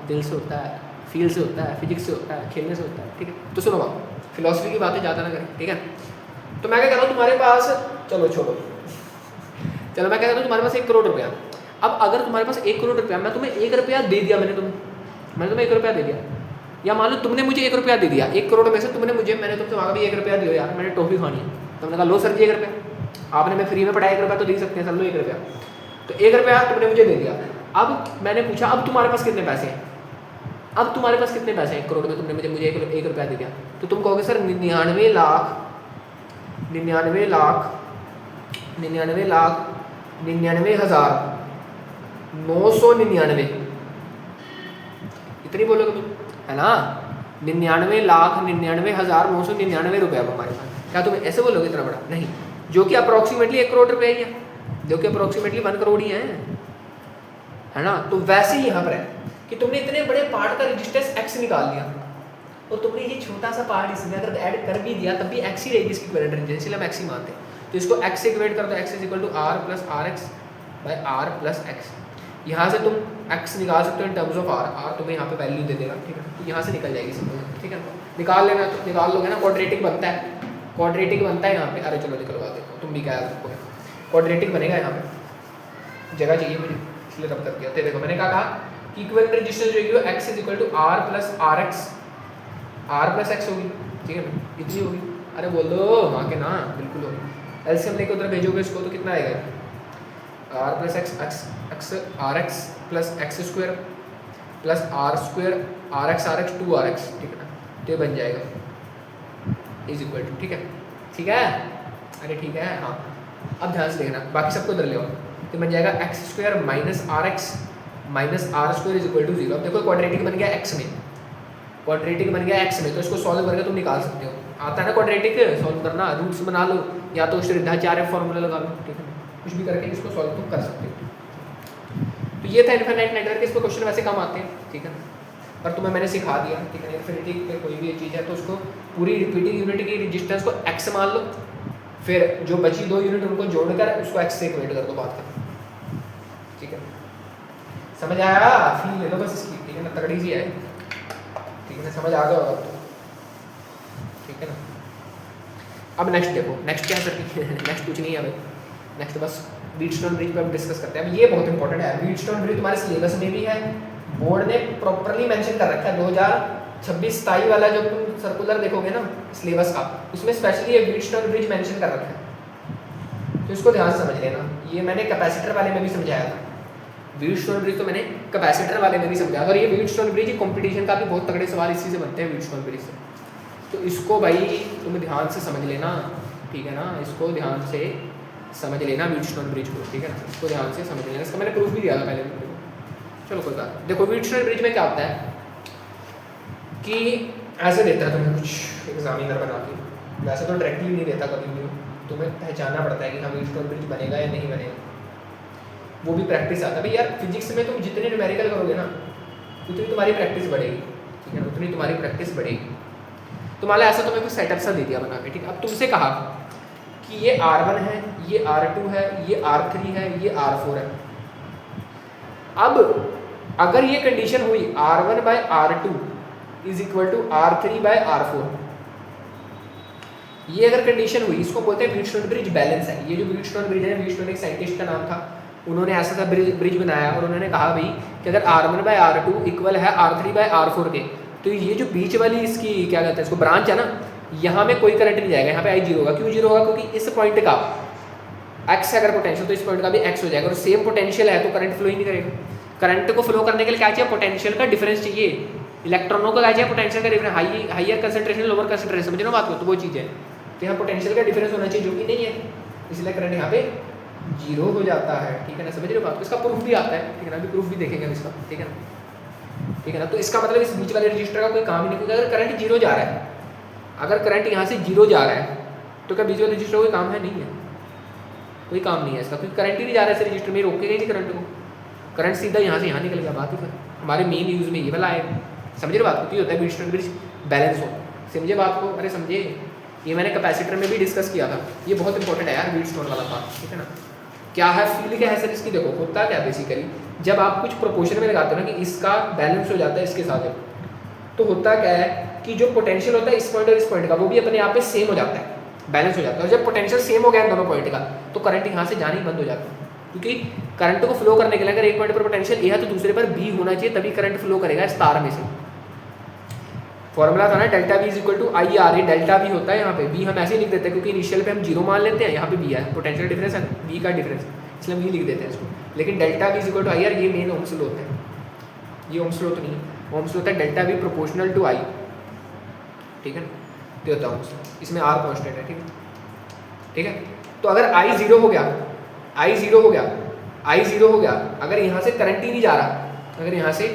दिल से होता है, फील से होता है, फिजिक्स से होता है, खेलने से होता है, ठीक है। तो सुनो बात, फिलॉसफी की बातें ज़्यादा ना करें, ठीक है। तो मैं क्या कह रहा हूँ तुम्हारे पास, चलो छोड़ो, चलो मैं कह रहा हूँ तुम्हारे पास 1 करोड़ रुपया। अब अगर तुम्हारे पास 1 करोड़ रुपया, मैं तुम्हें 1 रुपया दे दिया, मैंने तुम्हें 1 रुपया दे दिया, या मान लो तुमने मुझे 1 रुपया दे दिया, 1 करोड़ में से तुमने मुझे, मैंने तुमसे मांगा भी 1 रुपया दियो यार, मैंने टॉफी खानी है, तुमने कहा लो सर जी 1 रुपया, आपने मैं फ्री में पढ़ाया 1 रुपया तो दे सकते हैं सर, लो 1 रुपया, तो 1 रुपया तुमने मुझे दे दिया। अब मैंने पूछा अब तुम्हारे पास कितने पैसे हैं, अब तुम्हारे पास कितने पैसे हैं 1 करोड़ में, तुमने मुझे 1 रुपया दे दिया, तो तुम कहोगे सर 99,99,99,999, इतनी बोलोगे तुम, है ना, 99,99,999 रुपये अब हमारे पास। क्या तुम ऐसे बोलोगे इतना बड़ा? नहीं, जो कि अप्रोक्सीमेटली 1 करोड़ रुपये ही है, जो कि अप्रोक्सीमेटली 1 करोड़ ही है ना। तो वैसे ही यहाँ पर है कि तुमने इतने बड़े पार्ट का रेजिस्टेंस x निकाल लिया, और तुमने ये छोटा सा पार्ट इसमें अगर ऐड कर भी दिया तब भी x ही रहेगी इसकी इक्विवेलेंट रेजिस्टेंस, इसलिए हम x ही मानते हैं। तो इसको x से इक्वेट कर दो, x is equal to r plus R X by R plus X. यहाँ से तुम x निकाल सकते हो इन टर्म्स ऑफ r, तुम्हें यहाँ पे वैल्यू दे देगा, ठीक है, तो यहाँ से निकल जाएगी सिंपल, ठीक है, निकाल लेना, तो निकाल लोगे ना, क्वाड्रेटिक बनता है, यहाँ पे, अरे चलो निकलवा देखो, तुम भी क्या याद रखोगे, क्वाड्रेटिक बनेगा यहाँ पे, जगह चाहिए मुझे इसलिए तब कर दिया। तो देखो मैंने कहा कि इक्विवेलेंट रेजिस्टेंस जो है x is equal to r plus X होगी, ठीक है, इतनी होगी, अरे बोल दो हाँ के ना, बिल्कुल होगी, एलसीएम लेके उधर भेजोगे इसको तो कितना आएगा, r plus X R X plus X square plus R square R X 2r x, ठीक है ना, तो ये बन जाएगा इज इक्वल टू, ठीक है, अरे ठीक है, हाँ अब ध्यान से देखना, बाकी सबको इधर ले आओ, तो बन जाएगा X square minus R square is equal to 0। अब देखो क्वाड्रेटिक बन गया x में, तो इसको सॉल्व करके तुम निकाल सकते हो, आता है ना क्वाड्रेटिक सॉल्व करना, रूट्स बना लो या तो श्रीधाचार्य फॉर्मूला लगा लो, ठीक है, कुछ भी करके इसको सॉल्व तुम कर सकते हो। तो ये था इनफाइनाइट नेटवर्क, इस पर क्वेश्चन वैसे कम आते हैं, ठीक है, पर तुम्हें मैंने सिखा दिया, ठीक है, इन्फिनिटी पे कोई भी चीज़ है तो उसको पूरी रिपीटिंग यूनिट की रेजिस्टेंस को x मान लो, फिर जो बची 2 यूनिट उनको जोड़कर उसको x से इक्वेट कर दो बात कर, ठीक है, समझ आया, फील ले लो बस इसकी, ठीक है ना, तगड़ी सी है, ठीक है ना, समझ आ गया होगा तो, ठीक है ना। अब नेक्स्ट देखो, नेक्स्ट क्या सर नेक्स्ट कुछ नहीं है भाई, नेक्स्ट बस व्हीटस्टोन ब्रिज पर हम डिस्कस करते हैं। अब ये बहुत इंपॉर्टेंट है, व्हीटस्टोन ब्रिज तुम्हारे सिलेबस में भी है, बोर्ड ने प्रॉपरली मेंशन कर रखा है, 2026-27 वाला जो तुम सर्कुलर देखोगे ना सिलेबस का, उसमें स्पेशली ये व्हीटस्टोन ब्रिज मेंशन कर रखा है, तो इसको ध्यान से समझ लेना। ये मैंने कैपेसिटर वाले में भी समझाया था, व्हीटस्टोन ब्रिज तो मैंने कैपेसिटर वाले में भी समझाया, और ये व्हीटस्टोन ब्रिज कंपटीशन का भी बहुत तगड़े सवाल इसी से बनते हैं, व्हीटस्टोन ब्रिज से, तो इसको भाई तुम ध्यान से समझ लेना, ठीक है ना, इसको ध्यान से समझ लेना व्हीटस्टोन ब्रिज को, ठीक है ना, इसको ध्यान से समझ लेना, इसका मैंने प्रूफ भी दिया था पहले वीडियो में। चलो कोई बात, देखो व्हीटस्टोन ब्रिज में क्या होता है कि ऐसे देता है तुम्हें कुछ एग्जामिनर बना के, वैसे तो डायरेक्टली नहीं देता कभी भी, तुम्हें पहचानना पड़ता है कि हाँ व्हीटस्टोन ब्रिज बनेगा या नहीं बनेगा, वो भी प्रैक्टिस आता है भाई यार। फिजिक्स में तुम जितने न्यूमेरिकल करोगे ना उतनी तुम्हारी प्रैक्टिस बढ़ेगी, ठीक है ना, उतनी तुम्हारी प्रैक्टिस बढ़ेगी। तो मान लो ऐसा तुम्हें कुछ सेटअप सा दे दिया बना के, ठीक है, अब तुमसे कहा कि ये R1 है, ये R2 है, ये R3 है, ये R4 है। अब अगर ये कंडीशन हुई R1 by R2 is equal to R3 by R4, ये अगर कंडीशन हुई, इसको बोलते हैं व्हीटस्टोन ब्रिज बैलेंस है। ये जो व्हीटस्टोन ब्रिज है, व्हीटस्टोन एक साइंटिस्ट का नाम था, उन्होंने ऐसा सा ब्रिज बनाया और उन्होंने कहा भाई कि अगर R1 बाय R2 इक्वल है R3 बाय R4 के, तो ये जो बीच वाली इसकी क्या कहते हैं इसको ब्रांच है ना, यहाँ में कोई करंट नहीं जाएगा, यहाँ पे I 0 होगा। क्यों 0 होगा? क्योंकि इस पॉइंट का x है अगर पोटेंशियल, तो इस पॉइंट का भी x हो जाएगा, और सेम पोटेंशियल है तो करंट फ्लो ही नहीं करेगा। करंट को फ्लो करने के लिए क्या चाहिए? पोटेंशियल का डिफरेंस चाहिए। इलेक्ट्रॉनों का क्या चाहिए? पोटेंशियल का difference, higher concentration lower concentration, समझ रहे हो बात को? तो वो चीज़ है, तो यहाँ पोटेंशियल का डिफरेंस होना चाहिए, जो कि नहीं है, इसलिए करंट यहाँ पे 0 हो जाता है। ठीक है ना, समझ रहे हो बात को? इसका प्रूफ भी आता है, ठीक है ना, अभी प्रूफ भी देखेंगे हम इसका, ठीक है ना, ठीक है ना। तो इसका मतलब इस बीच वाले रजिस्टर का कोई काम ही नहीं, क्योंकि अगर करंट 0 जा रहा है, अगर करंट यहाँ से 0 जा रहा है तो क्या बीच वाले रजिस्टर कोई काम है? नहीं है, कोई काम नहीं है इसका, क्योंकि करंट ही नहीं जा रहा है इस रजिस्टर में, रोकेगा ही नहीं करंट को, करंट सीधा यहाँ से यहाँ निकल गया। बात ही फिर हमारे मेन यूज़ में ये वाला है, समझ रहे बात को? तो होता है व्हीटस्टोन ब्रिज बैलेंस हो, समझे बात को? अरे समझे, ये मैंने कैपेसिटर में भी डिस्कस किया था, ये बहुत इंपॉर्टेंट है यार व्हीटस्टोन वाला पार्ट, ठीक है ना। क्या है फील्ड क्या है सर इसकी? देखो होता क्या बेसिकली, जब आप कुछ प्रोपोर्शन में लगाते हो ना कि इसका बैलेंस हो जाता है इसके साथ, तो होता क्या है कि जो पोटेंशियल होता है इस पॉइंट और इस पॉइंट का, वो भी अपने आप पे सेम हो जाता है, बैलेंस हो जाता है। और जब पोटेंशियल सेम हो गया दोनों पॉइंट का, तो करंट यहाँ से जाना ही बंद हो जाता है, क्योंकि करंट को फ्लो करने के लिए अगर एक पॉइंट पर पोटेंशियल ए है तो दूसरे पर बी होना चाहिए, तभी करंट फ्लो करेगा इस तार में से। फॉर्मूला था ना delta V is equal to I R, ये डेल्टा वी होता है, यहाँ पे बी हम ऐसे ही लिख देते हैं क्योंकि इनिशियल पे हम जीरो मान लेते हैं, यहाँ पे बी है पोटेंशियल डिफरेंस है, बी का डिफरेंस, इसलिए हम ये लिख देते हैं इसको। लेकिन delta V is equal to I R, ये मेन ओम्स लॉ होता है, ये ओम्स लॉ तो नहीं है, ओम्स लॉ होता है डेल्टा वी प्रोपोर्शनल टू आई, ठीक है ना, ये होता है ओम्स लॉ, इसमें आर कॉन्स्टेंट है, ठीक है, ठीक है। तो अगर आई जीरो हो गया, आई जीरो हो गया, आई जीरो हो गया, अगर यहाँ से करंट ही नहीं जा रहा, अगर यहाँ से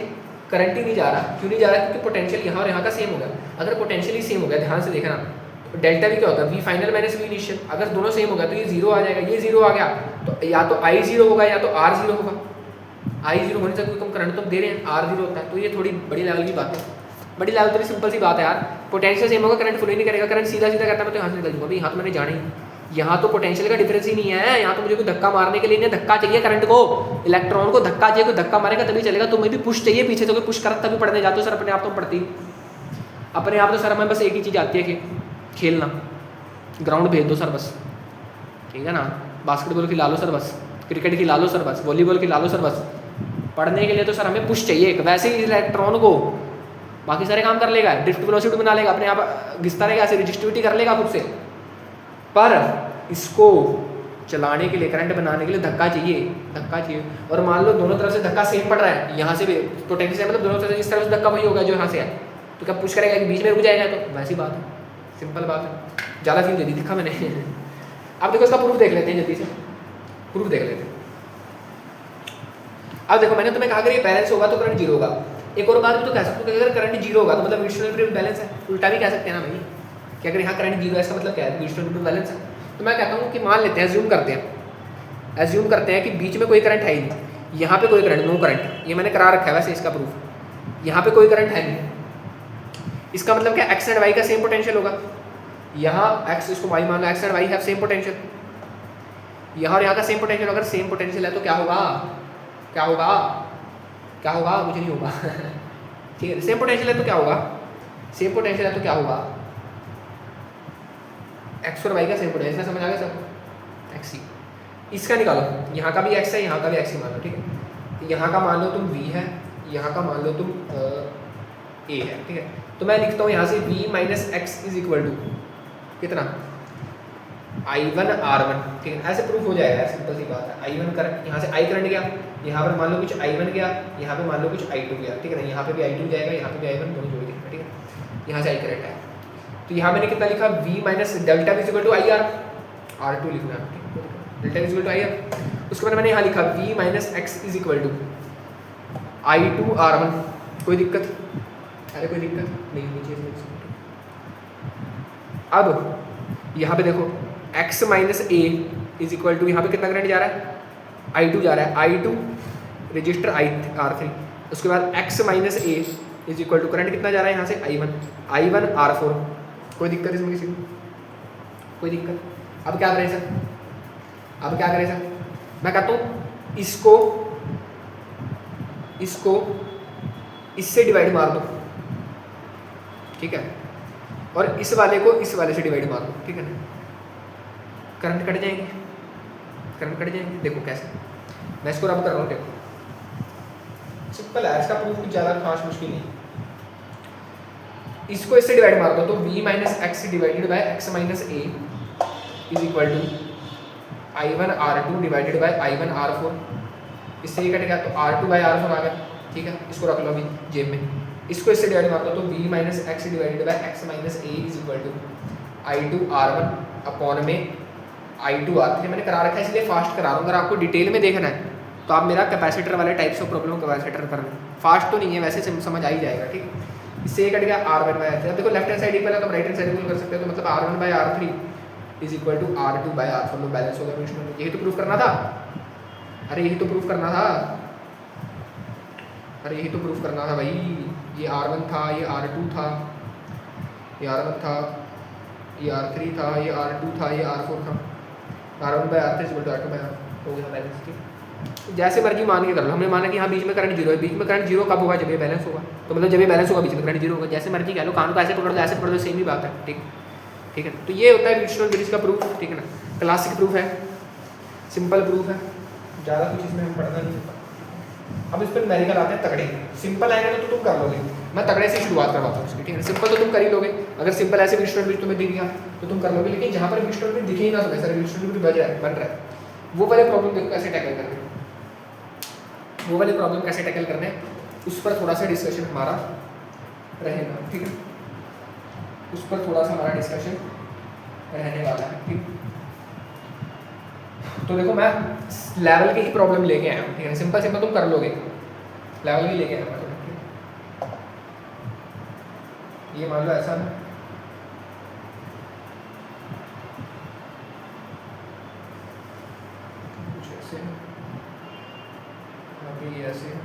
करंट ही नहीं जा रहा, क्यों नहीं जा रहा, क्योंकि पोटेंशियल यहाँ और यहाँ का सेम हो गया। अगर पोटेंशियल ही सेम हो गया, ध्यान से देखना, तो डेल्टा वी क्या होता है, V final minus V initial, अगर दोनों सेम हो गया तो ये जीरो आ जाएगा, ये जीरो आ गया तो या तो आई जीरो होगा या तो आर जीरो होगा। आई जीरो होने से क्योंकि हम करंट तो दे रहे हैं, आर जीरो होता है, तो ये थोड़ी बड़ी लेवल की बात है, बड़ी लेवल तो सिंपल सी बात है यार, पोटेंशियल सेम होगा करंट फ्लो ही नहीं करेगा, करंट सीधा सीधा करता है, मैं तो यहाँ से निकल दूँगा भाई, यहाँ तो मैंने जाना ही, यहाँ तो पोटेंशियल का डिफरेंस ही नहीं है, यहाँ तो मुझे कोई धक्का मारने के लिए नहीं, धक्का चाहिए करंट को, इलेक्ट्रॉन को धक्का चाहिए, कोई धक्का मारेगा तभी चलेगा, तुम्हें भी पुश चाहिए पीछे से, कोई पुश कर तभी पढ़ने जाते हो सर, अपने आप तो पढ़ती, अपने आप तो सर हमें बस एक ही चीज़ आती है कि खेलना, ग्राउंड भेज दो सर बस, ठीक है ना, बास्केटबॉल खिला लो सर बस, क्रिकेट खिला लो सर बस, वॉलीबॉल खिला लो सर बस, पढ़ने के लिए तो सर हमें पुश चाहिए, वैसे ही इलेक्ट्रॉन को बाकी सारे काम कर लेगा, ड्रिफ्ट वेलोसिटी बना लेगा, अपने आप घिसता रहेगा, ऐसे रजिस्टिविटी कर लेगा खुद से, पर इसको चलाने के लिए, करंट बनाने के लिए धक्का चाहिए, धक्का चाहिए। और मान लो दोनों तरफ से धक्का सेम पड़ रहा है, यहाँ से भी पोटेंशियल मतलब दोनों तरफ से जिस तरफ से धक्का वही होगा जो यहाँ से है, तो क्या पुश करेगा कि बीच में रुक जाएगा, तो वैसी बात है, सिंपल बात है, ज़्यादा फील दे दी दिखा मैंने। अब देखो इसका प्रूफ देख लेते हैं जल्दी से, प्रूफ देख लेते हैं। अब देखो मैंने तुम्हें कहा अगर ये बैलेंस होगा तो करंट जीरो होगा, एक और बात भी तो कह सकते हो कि अगर करंट जीरो होगा तो मतलब व्हिटस्टोन बैलेंस है, उल्टा भी कह सकते हैं ना भाई कि अगर यहाँ करंट जीरो है इसका मतलब क्या है, व्हिटस्टोन बैलेंस है। तो मैं कहता हूँ कि मान लेते हैं, एज्यूम करते हैं कि बीच में कोई करंट है ही नहीं, यहाँ पे कोई करंट, नो करंट, ये मैंने करा रखा है वैसे इसका प्रूफ, यहाँ पे कोई करंट है नहीं, इसका मतलब क्या एक्स एंड वाई का सेम पोटेंशियल होगा, यहाँ एक्स इसको वाई मान लो, X and Y have same potential, यहाँ और यहाँ का सेम पोटेंशियल, अगर सेम पोटेंशियल है तो क्या होगा, क्या होगा, क्या होगा, मुझे नहीं होगा ठीक है, सेम पोटेंशियल है तो क्या होगा, सेम पोटेंशियल है तो क्या होगा, एक्स और वाई का सेम पोटेंशियल, समझ आ गया सब, एक्स ही, इसका निकालो, यहाँ का भी एक्स है, यहाँ का भी एक्स ही मान लो, ठीक है, तो यहाँ का मान लो तुम v है, यहाँ का मान लो तुम a है, ठीक है, तो मैं लिखता हूँ यहाँ से v minus X is equal to कितना, I1 R1, ठीक है, ऐसे प्रूफ हो जाएगा, सिंपल सी बात है, I1 करंट, यहाँ से I करंट गया, यहाँ पर मान लो कुछ I1 गया, यहाँ पे मान लो कुछ I2 गया, ठीक है ना, यहाँ पे भी I2 जाएगा, यहाँ पे भी I1, दोनों जोड़ देंगे, ठीक है, यहाँ से I करंट है, तो यहाँ मैंने कितना लिखा, v minus delta V equal to I R, R2 लिखना है, delta V equal to I R, उसके बाद मैंने यहाँ लिखा v minus X is equal to I2 R1, कोई दिक्कत, अरे कोई दिक्कत नहीं होनी चाहिए। अब यहाँ पे देखो x minus A is equal to, यहाँ पे कितना करंट जा रहा है, I2 जा रहा है, I2 रजिस्टर R3, उसके बाद x minus A is equal to current कितना जा रहा है यहाँ से I1 R4, कोई दिक्कत इसमें किसी को, कोई दिक्कत। अब क्या करें सर, अब क्या करें सर, मैं कहता हूँ इसको इससे डिवाइड मार दो, ठीक है, और इस वाले को इस वाले से डिवाइड मार दो, ठीक है ना, करंट कट जाएंगे, करंट कट जाएंगे, देखो कैसे, मैं इसको रब कर रहा हूँ, देखो सिंपल है, इसका प्रूफ कुछ ज़्यादा खास मुश्किल नहीं, इसको इससे डिवाइड मार दो तो v minus X divided by X minus A is equal to I1 R2 divided by I1 R4, इससे ये कटेगा तो R2 बाय R4 आ गया, ठीक है, इसको रख लो अभी जेब में, इसको इससे डिवाइड मार दो तो v minus X divided by X minus A is equal to I2 R1 upon में I2 R3, मैंने करा रखा है इसलिए फास्ट करा रहा हूँ, अगर आपको डिटेल में देखना है तो आप मेरा कैपेसिटर वाले टाइप्स ऑफ प्रॉब्लम कैपेसिटर करना, फास्ट तो नहीं है वैसे समझ आ ही जाएगा, ठीक, इससे ये कट गया R1 बाय R3, अब देखो लेफ्ट हैंड साइड इक्वल है तो राइट हैंड साइड इक्वल कर सकते हो, तो मतलब R1 by R3 is equal to R2 by R4 में बैलेंस होगा, यही तो प्रूफ करना था, अरे यही तो प्रूफ करना था, अरे यही तो प्रूफ करना था भाई, ये R1 था, ये R2 था, ये R1 था, ये R3 था, ये R2 था, ये R4 था, R1 by R3 is equal to R2 by R4 हो गया बैलेंस, ठीक, जैसे मर्जी मान के कर लो, हमने माना कि हाँ बीच में करंट जीरो है, बीच में करंट जीरो कब होगा, जब ये बैलेंस होगा, तो मतलब जब ये बैलेंस होगा बीच में करंट जीरो होगा, जैसे मर्जी कह लो, कान को ऐसे पकड़ दो ऐसे पकड़ दो, सेम ही बात है, ठीक, ठीक है, तो ये होता है व्हिटस्टोन ब्रिज का प्रूफ, ठीक है ना, क्लासिक प्रूफ है, सिंपल प्रूफ है, ज़्यादा कुछ इसमें हम पढ़ना नहीं होता। अब इस पर न्यूमेरिकल आते हैं तगड़े। सिंपल आएगा तो तुम कर लोगे, मैं तगड़े से शुरुआत करवाता हूँ उसकी, ठीक है। सिंपल तो तुम कर ही लोगे, अगर सिंपल ऐसे व्हीटस्टोन ब्रिज तुम्हें दिख गया तो तुम कर लोगे, लेकिन जहाँ पर व्हीटस्टोन ब्रिज दिखे ही ना तुम्हें, सर व्हीटस्टोन ब्रिज बन रहा है, वो वाले प्रॉब्लम देखो कैसे टैकल करने, वो वाले प्रॉब्लम कैसे टैकल करने, उस पर थोड़ा सा डिस्कशन हमारा रहेगा, ठीक है। उस पर थोड़ा सा हमारा डिस्कशन रहने वाला है, ठीक। तो देखो मैं लेवल की ही प्रॉब्लम लेके आया हूँ, ठीक है। सिंपल सिंपल तुम कर लोगे, लेवल की लेके आया हूँ। ये मान लो ऐसा है, कुछ ऐसे है, ये ऐसे है,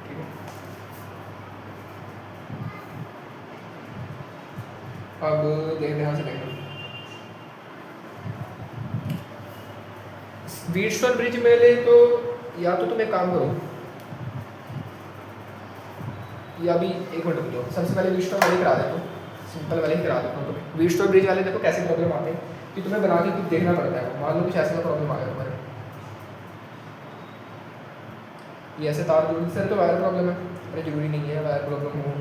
ठीक है। अब ध्यान से देखो, व्हीटस्टोन ब्रिज में ले तो या तो तुम एक काम करो, या भी एक मिनट रुक जाओ, सबसे पहले व्हीटस्टोन वाले करा देता हूँ, सिंपल वाले ही करा देता हूँ तुम्हें। व्हीटस्टोन ब्रिज वाले देखो कैसे प्रॉब्लम आते हैं कि तुम्हें बना के कुछ देखना पड़ता है, मान लो कुछ ऐसा प्रॉब्लम आ गया तुम्हारे, ये ऐसे तार जोड़ सर तो वायर प्रॉब्लम है, अरे जरूरी नहीं है वायर प्रॉब्लम हो,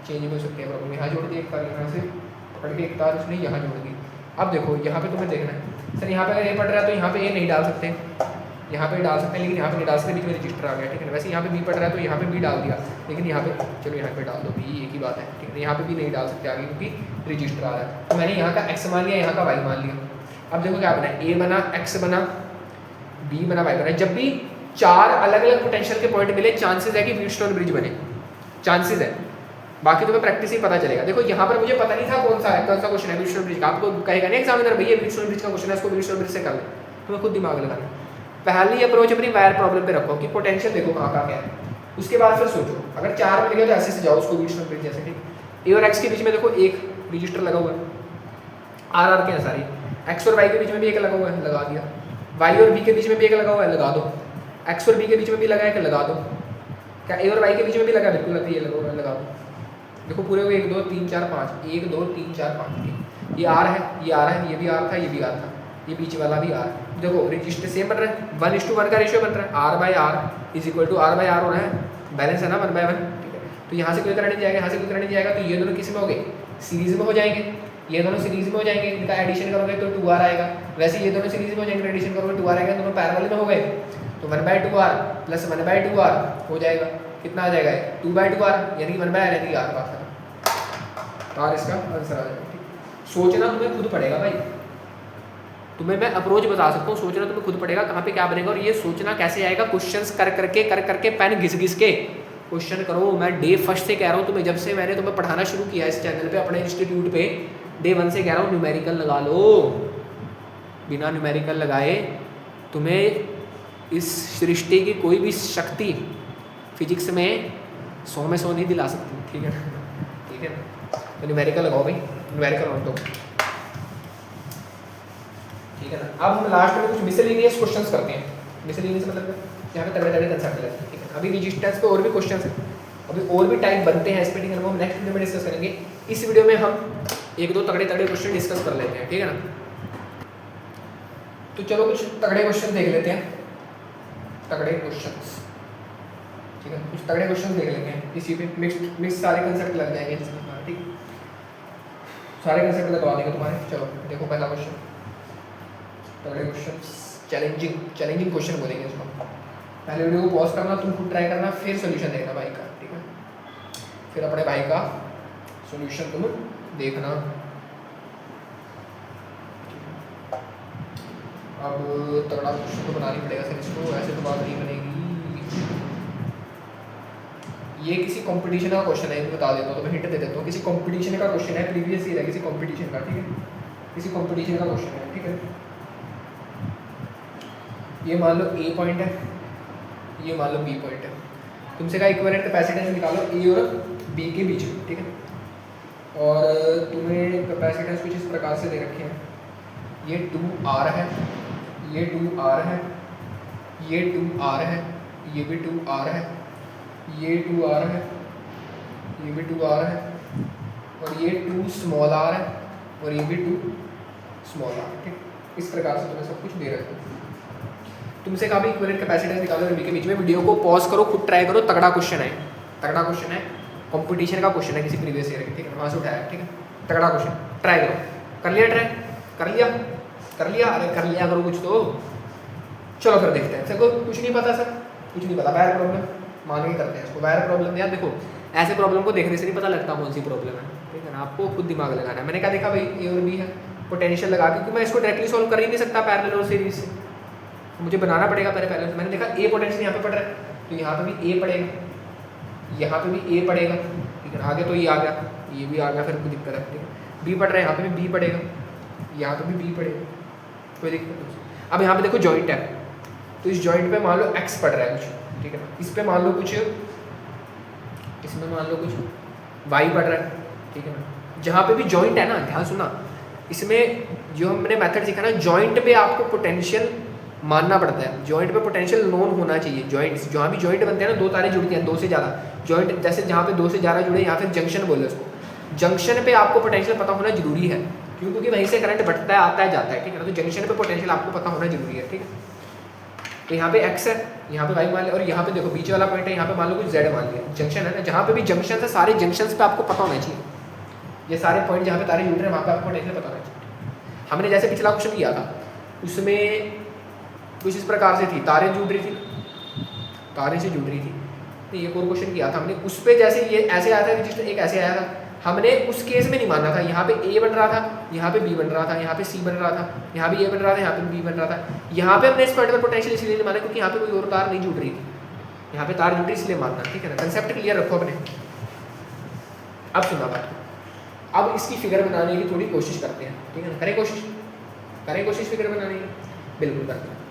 चेंज भी हो सकती है प्रॉब्लम। यहाँ जोड़ दी एक तार, यहाँ से पकड़ के एक तार उसने यहाँ जोड़ दी। अब देखो यहाँ पे तुम्हें देखना है, सर यहाँ पे अगर ये पड़ रहा है तो यहाँ पे ये नहीं डाल सकते, यहाँ पे डाल सकते हैं लेकिन यहाँ पे नहीं डाल सकते, बीच में रजिस्टर आ गया, ठीक है। वैसे यहाँ पे बी पड़ रहा है तो यहाँ पे बी डाल दिया, लेकिन यहाँ पे चलो यहाँ पे डाल दो बी, एक ही बात है, ठीक है। यहाँ पे भी नहीं डाल सकते आगे क्योंकि रजिस्टर आ रहा है, तो मैंने यहाँ का एक्स मान लिया, यहाँ का वाई मान लिया। अब देखो क्या बना, ए बना, एक्स बना, बी बना, वाई बना। जब भी चार अलग अलग पोटेंशियल के पॉइंट मिले, चांसेस है कि व्हीटस्टोन ब्रिज बने, चांसेस है, बाकी तुम्हें प्रैक्टिस ही पता चलेगा। देखो यहाँ पर मुझे पता नहीं था कौन सा क्वेश्चन है व्हीटस्टोन ब्रिज का, आपको कहेगा नहीं एग्जामिनर भैया व्हीटस्टोन ब्रिज का क्वेश्चन है, इसको व्हीटस्टोन ब्रिज से कर ले, तुम्हें खुद दिमाग लगाना। पहली अप्रोच अपनी वायर प्रॉब्लम पे रखो कि पोटेंशियल देखो कहाँ कहाँ क्या है, उसके बाद फिर सोचो अगर चार मिल गया तो ऐसे से जाओ उसको व्हीटस्टोन ब्रिज जैसे, ठीक। ए और एक्स के बीच में देखो एक रजिस्टर लगा हुआ है, आर आर के हैं सारी, एक्स और वाई के बीच में भी एक लगा हुआ है, लगा दिया। वाई और बी के बीच में भी एक लगा हुआ है, लगा दो। एक्स और बी के बीच में भी लगा है, लगा दो। क्या ए और वाई के बीच में भी लगा, बिल्कुल ये लगा हुआ है, लगा दो। देखो पूरे हुए 1 2 3 4 5, 1 2 3 4 5, ठीक। ये आर है, ये आर है, ये भी आर था, ये भी आर था, ये बीच वाला भी आर। देखो रजिस्टर सेम बन रहा है, 1:1 का रेशियो बन रहा है, R by R is equal to R by R हो रहा है, बैलेंस है ना 1/1, ठीक है। तो यहाँ से कोई करंट जाएगा, यहाँ से कोई करंट जाएगा, तो ये दोनों किस में हो गए, सीरीज में हो जाएंगे, ये दोनों सीरीज में हो जाएंगे, इनका एडिशन करोगे तो 2r आएगा। वैसे ये दोनों सीरीज में हो जाएंगे, एडिशन करोगे 2r आएगा, दोनों पैरेलल में हो गए तो 1/2r प्लस 1/2r हो जाएगा, कितना आ जाएगा 2/2r, यानी कि 1/r यानी कि r बात है, और इसका आंसर आ जाएगा, ठीक। सोचना तुम्हें खुद पड़ेगा भाई, तुम्हें मैं अप्रोच बता सकता हूँ, सोचना तुम्हें खुद पड़ेगा कहाँ पे क्या बनेगा, और ये सोचना कैसे आएगा, क्वेश्चंस कर करके पेन घिस घिस के क्वेश्चन करो। मैं डे फर्स्ट से कह रहा हूँ तुम्हें, जब से मैंने तुम्हें पढ़ाना शुरू किया इस चैनल पे अपने इंस्टीट्यूट पे, डे 1 से कह रहा हूँ न्यूमेरिकल लगा लो, बिना न्यूमेरिकल लगाए तुम्हें इस सृष्टि की कोई भी शक्ति फिजिक्स में 100 में 100 नहीं दिला सकती, ठीक है ना, ठीक है। तो न्यूमेरिकल लगाओ भाई, न्यूमेरिकल ऑन दो, ठीक है ना। अब हम लास्ट में कुछ मिसलेनियस क्वेश्चंस करते हैं, मिसलेनियस मतलब यहाँ पे तगड़े तगड़े कंसेप्ट लगते हैं, ठीक है। अभी रेजिस्टेंस पे और भी क्वेश्चंस हैं, अभी और भी टाइप बनते हैं स्प्लिटिंग, हम नेक्स्ट वीडियो में डिस्कस करेंगे। इस वीडियो में हम 1-2 तगड़े तगड़े क्वेश्चन डिस्कस कर लेते हैं, ठीक है ना। तो चलो कुछ तगड़े क्वेश्चन देख लेते हैं, तगड़े क्वेश्चंस, ठीक है। कुछ तगड़े क्वेश्चन देख लेते हैं, इसी पे मिक्स सारे कंसेप्ट लग जाएंगे जिसमें, ठीक, सारे कंसेप्ट लगवा देंगे तुम्हारे। चलो देखो पहला क्वेश्चन, तगड़े क्वेश्चन, चैलेंजिंग क्वेश्चन बोलेंगे इसको। पहले वीडियो को पॉज करना, तुम खुद ट्राई करना, फिर सोल्यूशन देखना भाई का, ठीक है। फिर अपने भाई का सोल्यूशन तुम देखना। अब तगड़ा क्वेश्चन तो बनानी पड़ेगा सर इसको, ऐसे तो बात नहीं बनेगी। ये किसी कंपटीशन का क्वेश्चन है, बता देता हूँ, तो मैं हिंट दे देता हूँ, किसी कंपटीशन का क्वेश्चन है, प्रीवियस ईयर है किसी कंपटीशन का, ठीक है, किसी कंपटीशन का क्वेश्चन है, ठीक है। ये मान लो ए पॉइंट है, ये मान लो बी पॉइंट है, तुमसे का इक्विवेलेंट कैपेसिटेंस निकालो ए और बी के बीच में, ठीक है। और तुम्हें कैपेसिटेंस कुछ इस प्रकार से दे रखे हैं, ये 2r है, ये 2r है, ये 2r है, ये भी 2r है, ये 2r है, ये भी 2r है, और ये 2 स्मॉल r है, और ये भी 2 स्मॉल आर, ठीक। इस प्रकार से तुम्हें सब कुछ दे रखा है। तुमसे कहा भी इक्विवेलेंट कैपेसिटेंस निकालो और बी के बीच में। वीडियो को पॉज करो, खुद ट्राई करो, तगड़ा क्वेश्चन है, तगड़ा क्वेश्चन है, कंपटीशन का क्वेश्चन है किसी प्रीवियस ईयर का, ठीक है, वहाँ से उठाया, ठीक है, तगड़ा क्वेश्चन, ट्राई करो। कर लिया ट्राई? कर लिया? कर लिया? अरे कर लिया करो कुछ तो। चलो फिर देखते हैं। सर को कुछ नहीं पता, सर कुछ नहीं पता, वायर प्रॉब्लम मान के करते हैं इसको। वायर प्रॉब्लम यार देखो, ऐसे प्रॉब्लम को देखने से नहीं पता लगता कौन सी प्रॉब्लम है, ठीक है ना, आपको खुद दिमाग लगाना है। मैंने क्या देखा भाई, ए और बी है, पोटेंशियल लगा के, क्योंकि मैं इसको डायरेक्टली सॉल्व कर ही नहीं सकता पैरेलल और सीरीज से, मुझे बनाना पड़ेगा पहले। मैंने देखा ए पोटेंशियल यहाँ पे पड़ रहा है, तो यहाँ पे भी ए पड़ेगा, यहाँ पे भी ए पड़ेगा, ठीक है, आगे तो ये आ गया, ये भी आ गया, फिर कोई दिक्कत है, ठीक है। बी पड़ रहा है, यहाँ पे भी बी पड़ेगा, यहाँ पे भी बी पड़ेगा, कोई दिक्कत नहीं। अब यहाँ पे देखो जॉइंट है, तो इस जॉइंट पे मान लो एक्स पड़ रहा है कुछ, ठीक है ना, इस पे मान लो कुछ, इसमें मान लो कुछ वाई पड़ रहा है, ठीक है ना। जहाँ पे भी जॉइंट है ना, ध्यान सुनना, इसमें जो हमने मेथड सीखा ना, जॉइंट पे आपको पोटेंशियल मानना पड़ता है, जॉइंट पे पोटेंशियल नोन होना चाहिए। जॉइंट्स जहाँ भी जॉइंट बनते हैं ना, दो तारे जुड़ती हैं, दो से ज़्यादा जॉइंट, जैसे जहाँ पे दो से ज़्यादा जुड़े, यहाँ फिर जंक्शन बोले उसको, जंक्शन पे आपको पोटेंशियल पता होना जरूरी है, क्यों? क्योंकि वहीं से करंट बढ़ता है, आता है, जाता है, ठीक है ना, तो जंक्शन पे पोटेंशियल आपको पता होना जरूरी है, ठीक है। तो यहाँ पे x है, यहाँ पे y मान लिया, और यहाँ पे देखो बीच वाला पॉइंट है, यहाँ पे मान लो कुछ z मान लिया, जंक्शन है ना, जहाँ पे भी जंक्शन है, सारे जंक्शंस पे आपको पता होना चाहिए, ये सारे पॉइंट जहाँ पे तारे जुड़ रहे हैं वहाँ पे आपको पोटेंशियल पता होना चाहिए। हमने जैसे पिछला क्वेश्चन किया था, उसमें कुछ इस प्रकार से थी, तारे जुड़ रही थी, तारे से जुड़ रही थी, तो एक और क्वेश्चन किया था हमने, उस पर जैसे ये ऐसे आया था रजिस्टर, एक ऐसे आया था, हमने उस केस में नहीं मानना था, यहाँ पे ए बन रहा था, यहाँ पे बी बन रहा था, यहाँ पे सी बन रहा था, यहाँ पे ए बन रहा था, यहाँ पे बी बन रहा था, यहाँ पे हमने इस पॉइंट पर पोटेंशियल इसलिए नहीं माना क्योंकि यहाँ पे कोई और तार नहीं जुड़ रही थी, यहाँ पे तार जुड़ रही इसलिए मानना, ठीक है ना। कंसेप्ट क्लियर रखो अपने। अब सुना बात, अब इसकी फिगर बनाने की थोड़ी कोशिश करते हैं, ठीक है ना, करें कोशिश फिगर बनाने की, बिल्कुल करते हैं।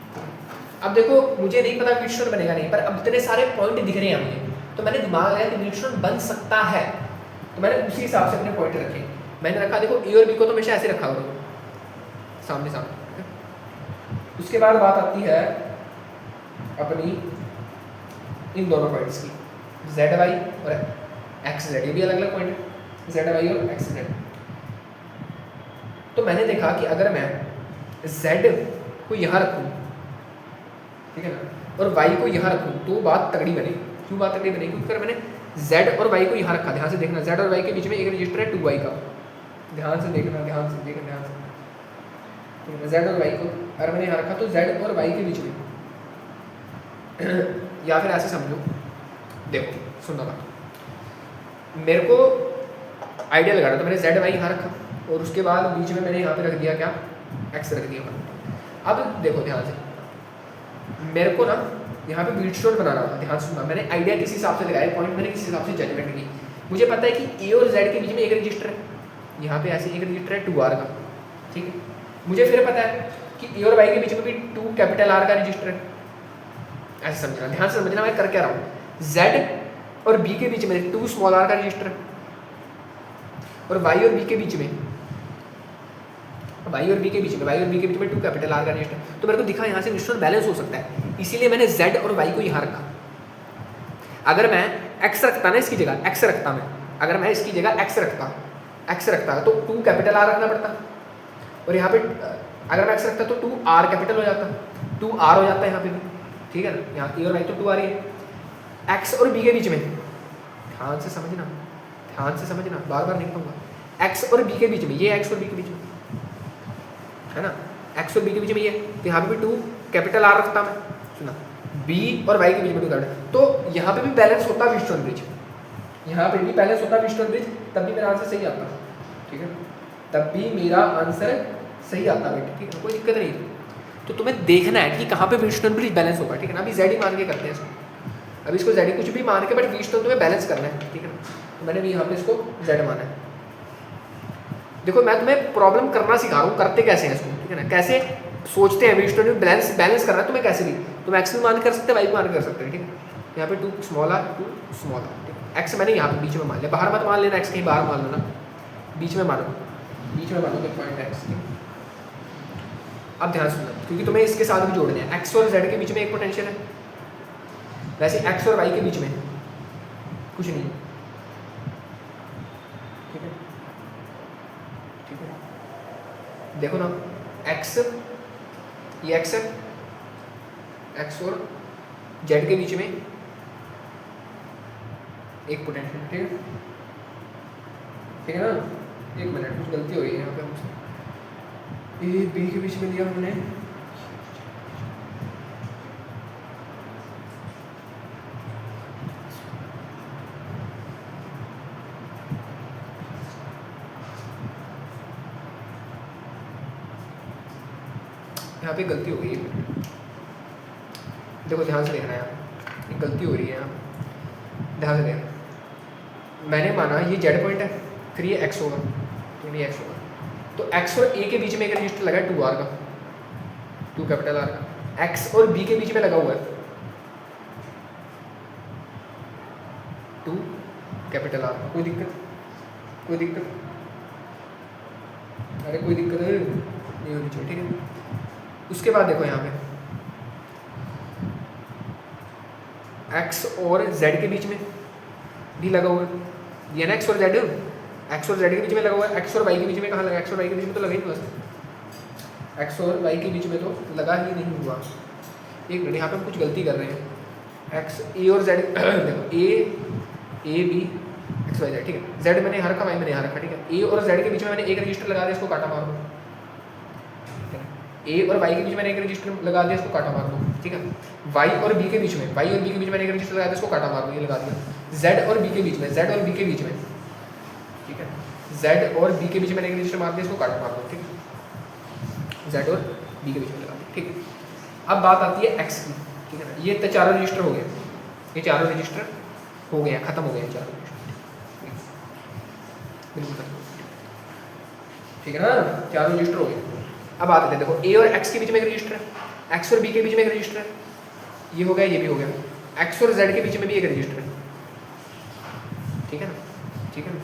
अब देखो मुझे नहीं पता व्हीटस्टोन बनेगा नहीं, पर अब इतने सारे पॉइंट दिख रहे हैं मुझे, तो मैंने दिमाग लगाया कि व्हीटस्टोन बन सकता है, तो मैंने उसी हिसाब से अपने पॉइंट रखे। मैंने रखा, देखो ए और बी को तो हमेशा ऐसे रखा करो, सामने सामने। उसके बाद बात आती है अपनी इन दोनों पॉइंट्स की, जेड वाई और एक्स जेड, ये भी अलग अलग पॉइंट है, जेड वाई और एक्स जेड। तो मैंने देखा कि अगर मैं जेड को यहाँ रखूँ, ठीक है ना, और वाई को यहाँ रखूँ, तो बात तगड़ी बनेगी। क्यों बात तगड़ी बनेगी? क्योंकि अगर मैंने Z और Y को यहाँ रखा, ध्यान से देखना, Z और Y के बीच में एक रजिस्टर है 2Y का, ध्यान से देखना, ध्यान से देखना, ध्यान से, ठीक है। Z और Y को अगर मैंने यहाँ रखा तो Z और Y के बीच में या फिर ऐसे समझो, देखो सुनना बात, मेरे को आइडिया लगा रहा था, मैंने Z Y यहाँ रखा और उसके बाद बीच में मैंने यहाँ पे रख दिया क्या, X रख दिया। अब देखो ध्यान से, मेरे को ना यहाँ पे व्हीटस्टोन बनाना था, ध्यान सुनना, मैंने आइडिया किस हिसाब से लगाया, पॉइंट मैंने किस हिसाब से जजमेंट की। मुझे पता है कि ए और जेड के बीच में एक रजिस्टर है, यहाँ पे ऐसे एक रजिस्टर है 2R का, ठीक है। मुझे फिर पता है कि ए और वाई के बीच में भी 2 कैपिटल R का रजिस्टर है, ऐसे समझना, ध्यान से समझना मैं कर क्या रहा हूँ। जेड और बी के बीच में 2 स्मॉल r का रजिस्टर है, और वाई और बी के बीच में, वाई और बी के बीच में 2 कैपिटल R का रजिस्टर। तो मेरे को दिखा यहाँ से व्हीटस्टोन बैलेंस हो सकता है, इसीलिए मैंने Z और Y को यहाँ रखा। अगर मैं X रखता ना इसकी जगह, X रखता मैं, अगर मैं इसकी जगह X रखता तो 2 कैपिटल R रखना पड़ता, और यहाँ पे अगर मैं X रखता तो 2R कैपिटल हो जाता, 2R हो जाता है यहाँ पे भी, ठीक है ना। यहाँ A और Y तो 2R ही है। X और B के बीच में, ध्यान से समझना, बार बार नहीं कहूँगा, X और B के बीच में, ये X और B के बीच में है ना, X और B के बीच में ये, तो यहाँ पे भी 2 कैपिटल R रखता मैं, सुना, B और Y के बीच में 2 कैपिटल, तो यहाँ पे भी बैलेंस होता व्हीटस्टोन ब्रिज, यहाँ पे भी बैलेंस होता व्हीटस्टोन ब्रिज, तब भी मेरा आंसर सही आता, ठीक है, तब भी मेरा आंसर सही आता बेटा, ठीक है, कोई दिक्कत नहीं। तो तुम्हें देखना है कि कहाँ पे व्हीटस्टोन ब्रिज बैलेंस होगा, ठीक है ना। अभी Z ही मान के करते हैं इसको, अभी इसको Z ही कुछ भी मान के, बट व्हीटस्टोन तुम्हें बैलेंस करना है, ठीक है ना। तो मैंने भी यहाँ पे इसको Z माना है। देखो मैं तुम्हें प्रॉब्लम करना सिखा रहा हूँ, करते कैसे हैं इसको, ठीक है ना, कैसे सोचते हैं व्हीटस्टोन में बैलेंस करना है तुम्हें, कैसे भी तुम एक्स भी मान कर सकते हैं, वाई भी मान कर सकते हैं, ठीक है। यहाँ पे 2 स्मॉल r, 2 स्मॉल r, ठीक है। एक्स मैंने यहाँ पे बीच में मान लिया, बाहर मत मान लेना, एक्स कहीं बाहर मान लेना, बीच में मानो पॉइंट है एक्स। अब ध्यान सुनना, क्योंकि तुम्हें इसके साथ भी जोड़ना है, एक्स और जेड के बीच में एक पोटेंशियल है, वैसे एक्स और वाई के बीच में कुछ नहीं है, ठीक है। देखो ना, एक्स, ये एक्स है, एक्स और जेड के बीच में एक पोटेंशियल, ठीक है, ठीक है ना। एक मिनट, कुछ गलती हो गई है यहाँ पे हमसे, ए बी के बीच में लिया हमने, यहाँ पे गलती हो गई है, देखो ध्यान से देखना है, यहाँ गलती हो रही है, यहाँ ध्यान से देखना। मैंने माना ये जेड पॉइंट है, फिर ये एक्स होगा, तो ये एक्स होगा, तो एक्स और ए के बीच में एक रजिस्टर लगा है 2R का, 2 कैपिटल R का, एक्स और बी के बीच में लगा हुआ है 2 कैपिटल R। कोई दिक्कत, कोई दिक्कत, अरे कोई दिक्कत नहीं होनी चाहिए, ठीक है। उसके बाद देखो यहाँ पे एक्स और जेड के बीच में भी लगा हुआ है, ये ना एक्स और जेड, एक्स और जेड के बीच में लगा हुआ है, एक्स और वाई के बीच में कहाँ लगा, एक्स और वाई के बीच में तो लगा ही नहीं हुआ, एक्स और वाई के बीच में तो लगा ही नहीं हुआ। एक मिनट, यहाँ पे हम कुछ गलती कर रहे हैं, एक्स ए और जेड देखो A B X Y Z, ठीक है, जेड मैंने यहाँ रखा, वाई मैंने यहाँ रखा, ठीक है। ए और जेड के बीच में मैंने एक रजिस्टर लगा दिया, इसको काटा मार दो, ए और वाई के बीच में मैंने एक रजिस्टर लगा दिया, इसको काटा मार दो, ठीक है। वाई और बी के बीच में, वाई और बी के बीच में मैंने एक रजिस्टर लगा दिया, इसको काटा मार दो, ये लगा दिया। जेड और बी के बीच में, जेड और बी के बीच में, ठीक है, जेड और बी के बीच में मैंने एक रजिस्टर मार दिया, इसको काटा मार दो, ठीक है, जेड और बी के बीच में लगा दिया, ठीक है। अब बात आती है एक्स की, ठीक है ना, ये तो चारों रजिस्टर हो गए, ये चारों रजिस्टर हो गए, खत्म हो गए चारों रजिस्टर, बिल्कुल खत्म, ठीक है ना, चारों रजिस्टर हो गए। अब आते हैं, देखो ए और एक्स के बीच में एक रजिस्टर है, एक्स और बी के बीच में एक रजिस्टर है, ये हो गया, ये भी हो गया, एक्स और जेड के बीच में भी एक रजिस्टर है, ठीक है ना, ठीक है ना,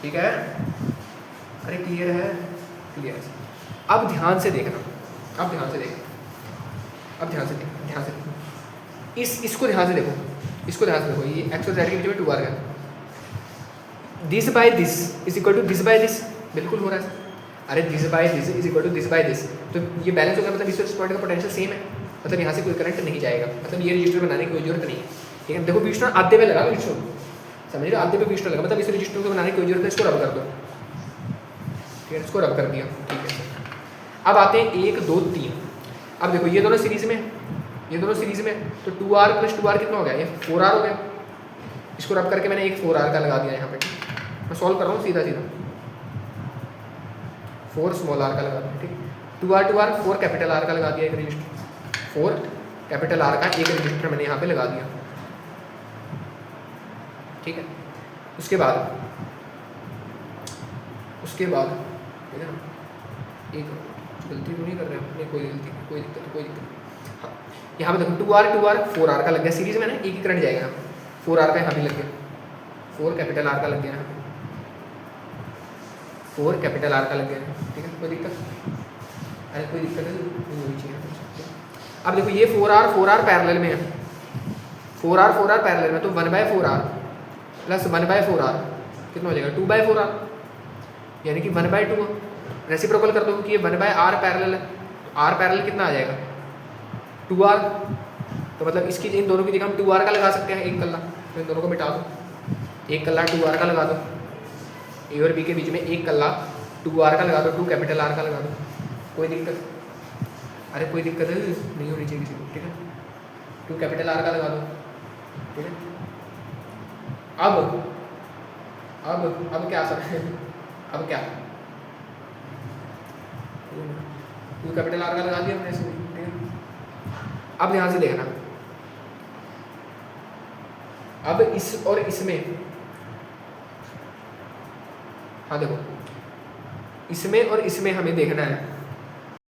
ठीक है, अरे क्लियर है, क्लियर है। अब ध्यान से देखना, अब ध्यान से देखना, अब ध्यान से देखना, ध्यान से देखना, इसको ध्यान से देखो, इसको ध्यान से देखो, ये एक्स और जेड के बीच में 2R है, this by this is equal to this by this, बिल्कुल हो रहा है, अरे this by this is equal to this by this, तो ये बैलेंस हो गया, मतलब इस पॉइंट का पोटेंशियल सेम है, मतलब यहाँ से कोई करंट नहीं जाएगा, मतलब ये रजिस्टर बनाने की कोई जरूरत नहीं है, ठीक है। देखो बीच में आधे पे लगा रजिस्टर, समझ रहे हो, आधे पे बीच लगा, मतलब इस रजिस्टर को बनाने की कोई जरूरत है, इसको रब कर दो, ठीक है, इसको रब कर दिया, ठीक है। अब आते हैं 1 2 3, अब देखो ये दोनों सीरीज में, ये दोनों सीरीज में, तो 2R + 2R कितना हो गया, ये 4R हो गया, इसको रब करके मैंने एक 4R का लगा दिया यहाँ पे, मैं सॉल्व कर रहा हूँ सीधा सीधा, 4 स्मॉल r का लगा दिया, ठीक, 2R 4 कैपिटल R का लगा दिया एक रजिस्टर, 4 कैपिटल R का एक रजिस्टर मैंने यहाँ पे लगा दिया, ठीक है। उसके बाद ठीक है ना, एक गलती तो नहीं कर रहे हैं, नहीं कोई गलती, कोई दिक्कत, कोई दिक्कत। हाँ, यहाँ पे देखो 2R 4R का लग गया सीरीज में ना, एक ही करंट जाएगा, 4R का यहाँ भी लग गया, 4 कैपिटल R का लग गया यहाँ पे, 4 कैपिटल R का लग गया, ठीक है, कोई दिक्कत, अरे कोई दिक्कत नहीं होनी चाहिए। अब देखो ये 4R पैरेलल में है, 4R पैरेलल में, तो 1/4R प्लस 1/4R कितना हो जाएगा, 2/4R, यानी कि 1/2, रेसिप्रोकल कर दो कि ये 1/R पैरेलल है, R पैरेलल कितना आ जाएगा 2R, तो मतलब इसकी इन दोनों की जगह हम 2R का लगा सकते हैं, एक कल्ला, तो इन दोनों को मिटा दो, एक कल्ला 2R का लगा दो, ए और बी के बीच में एक कल्ला 2R का लगा दो, 2 कैपिटल R का लगा दो, कोई दिक्कत, अरे कोई दिक्कत नहीं होनी चाहिए किसी को, ठीक है, 2 कैपिटल R का लगा दो, ठीक है। अब क्या सर अब क्या, 2 कैपिटल R का लगा दिया हमने इसमें, ठीक है। अब ध्यान से देखना, अब इस और इसमें, हाँ देखो इसमें और इसमें हमें देखना है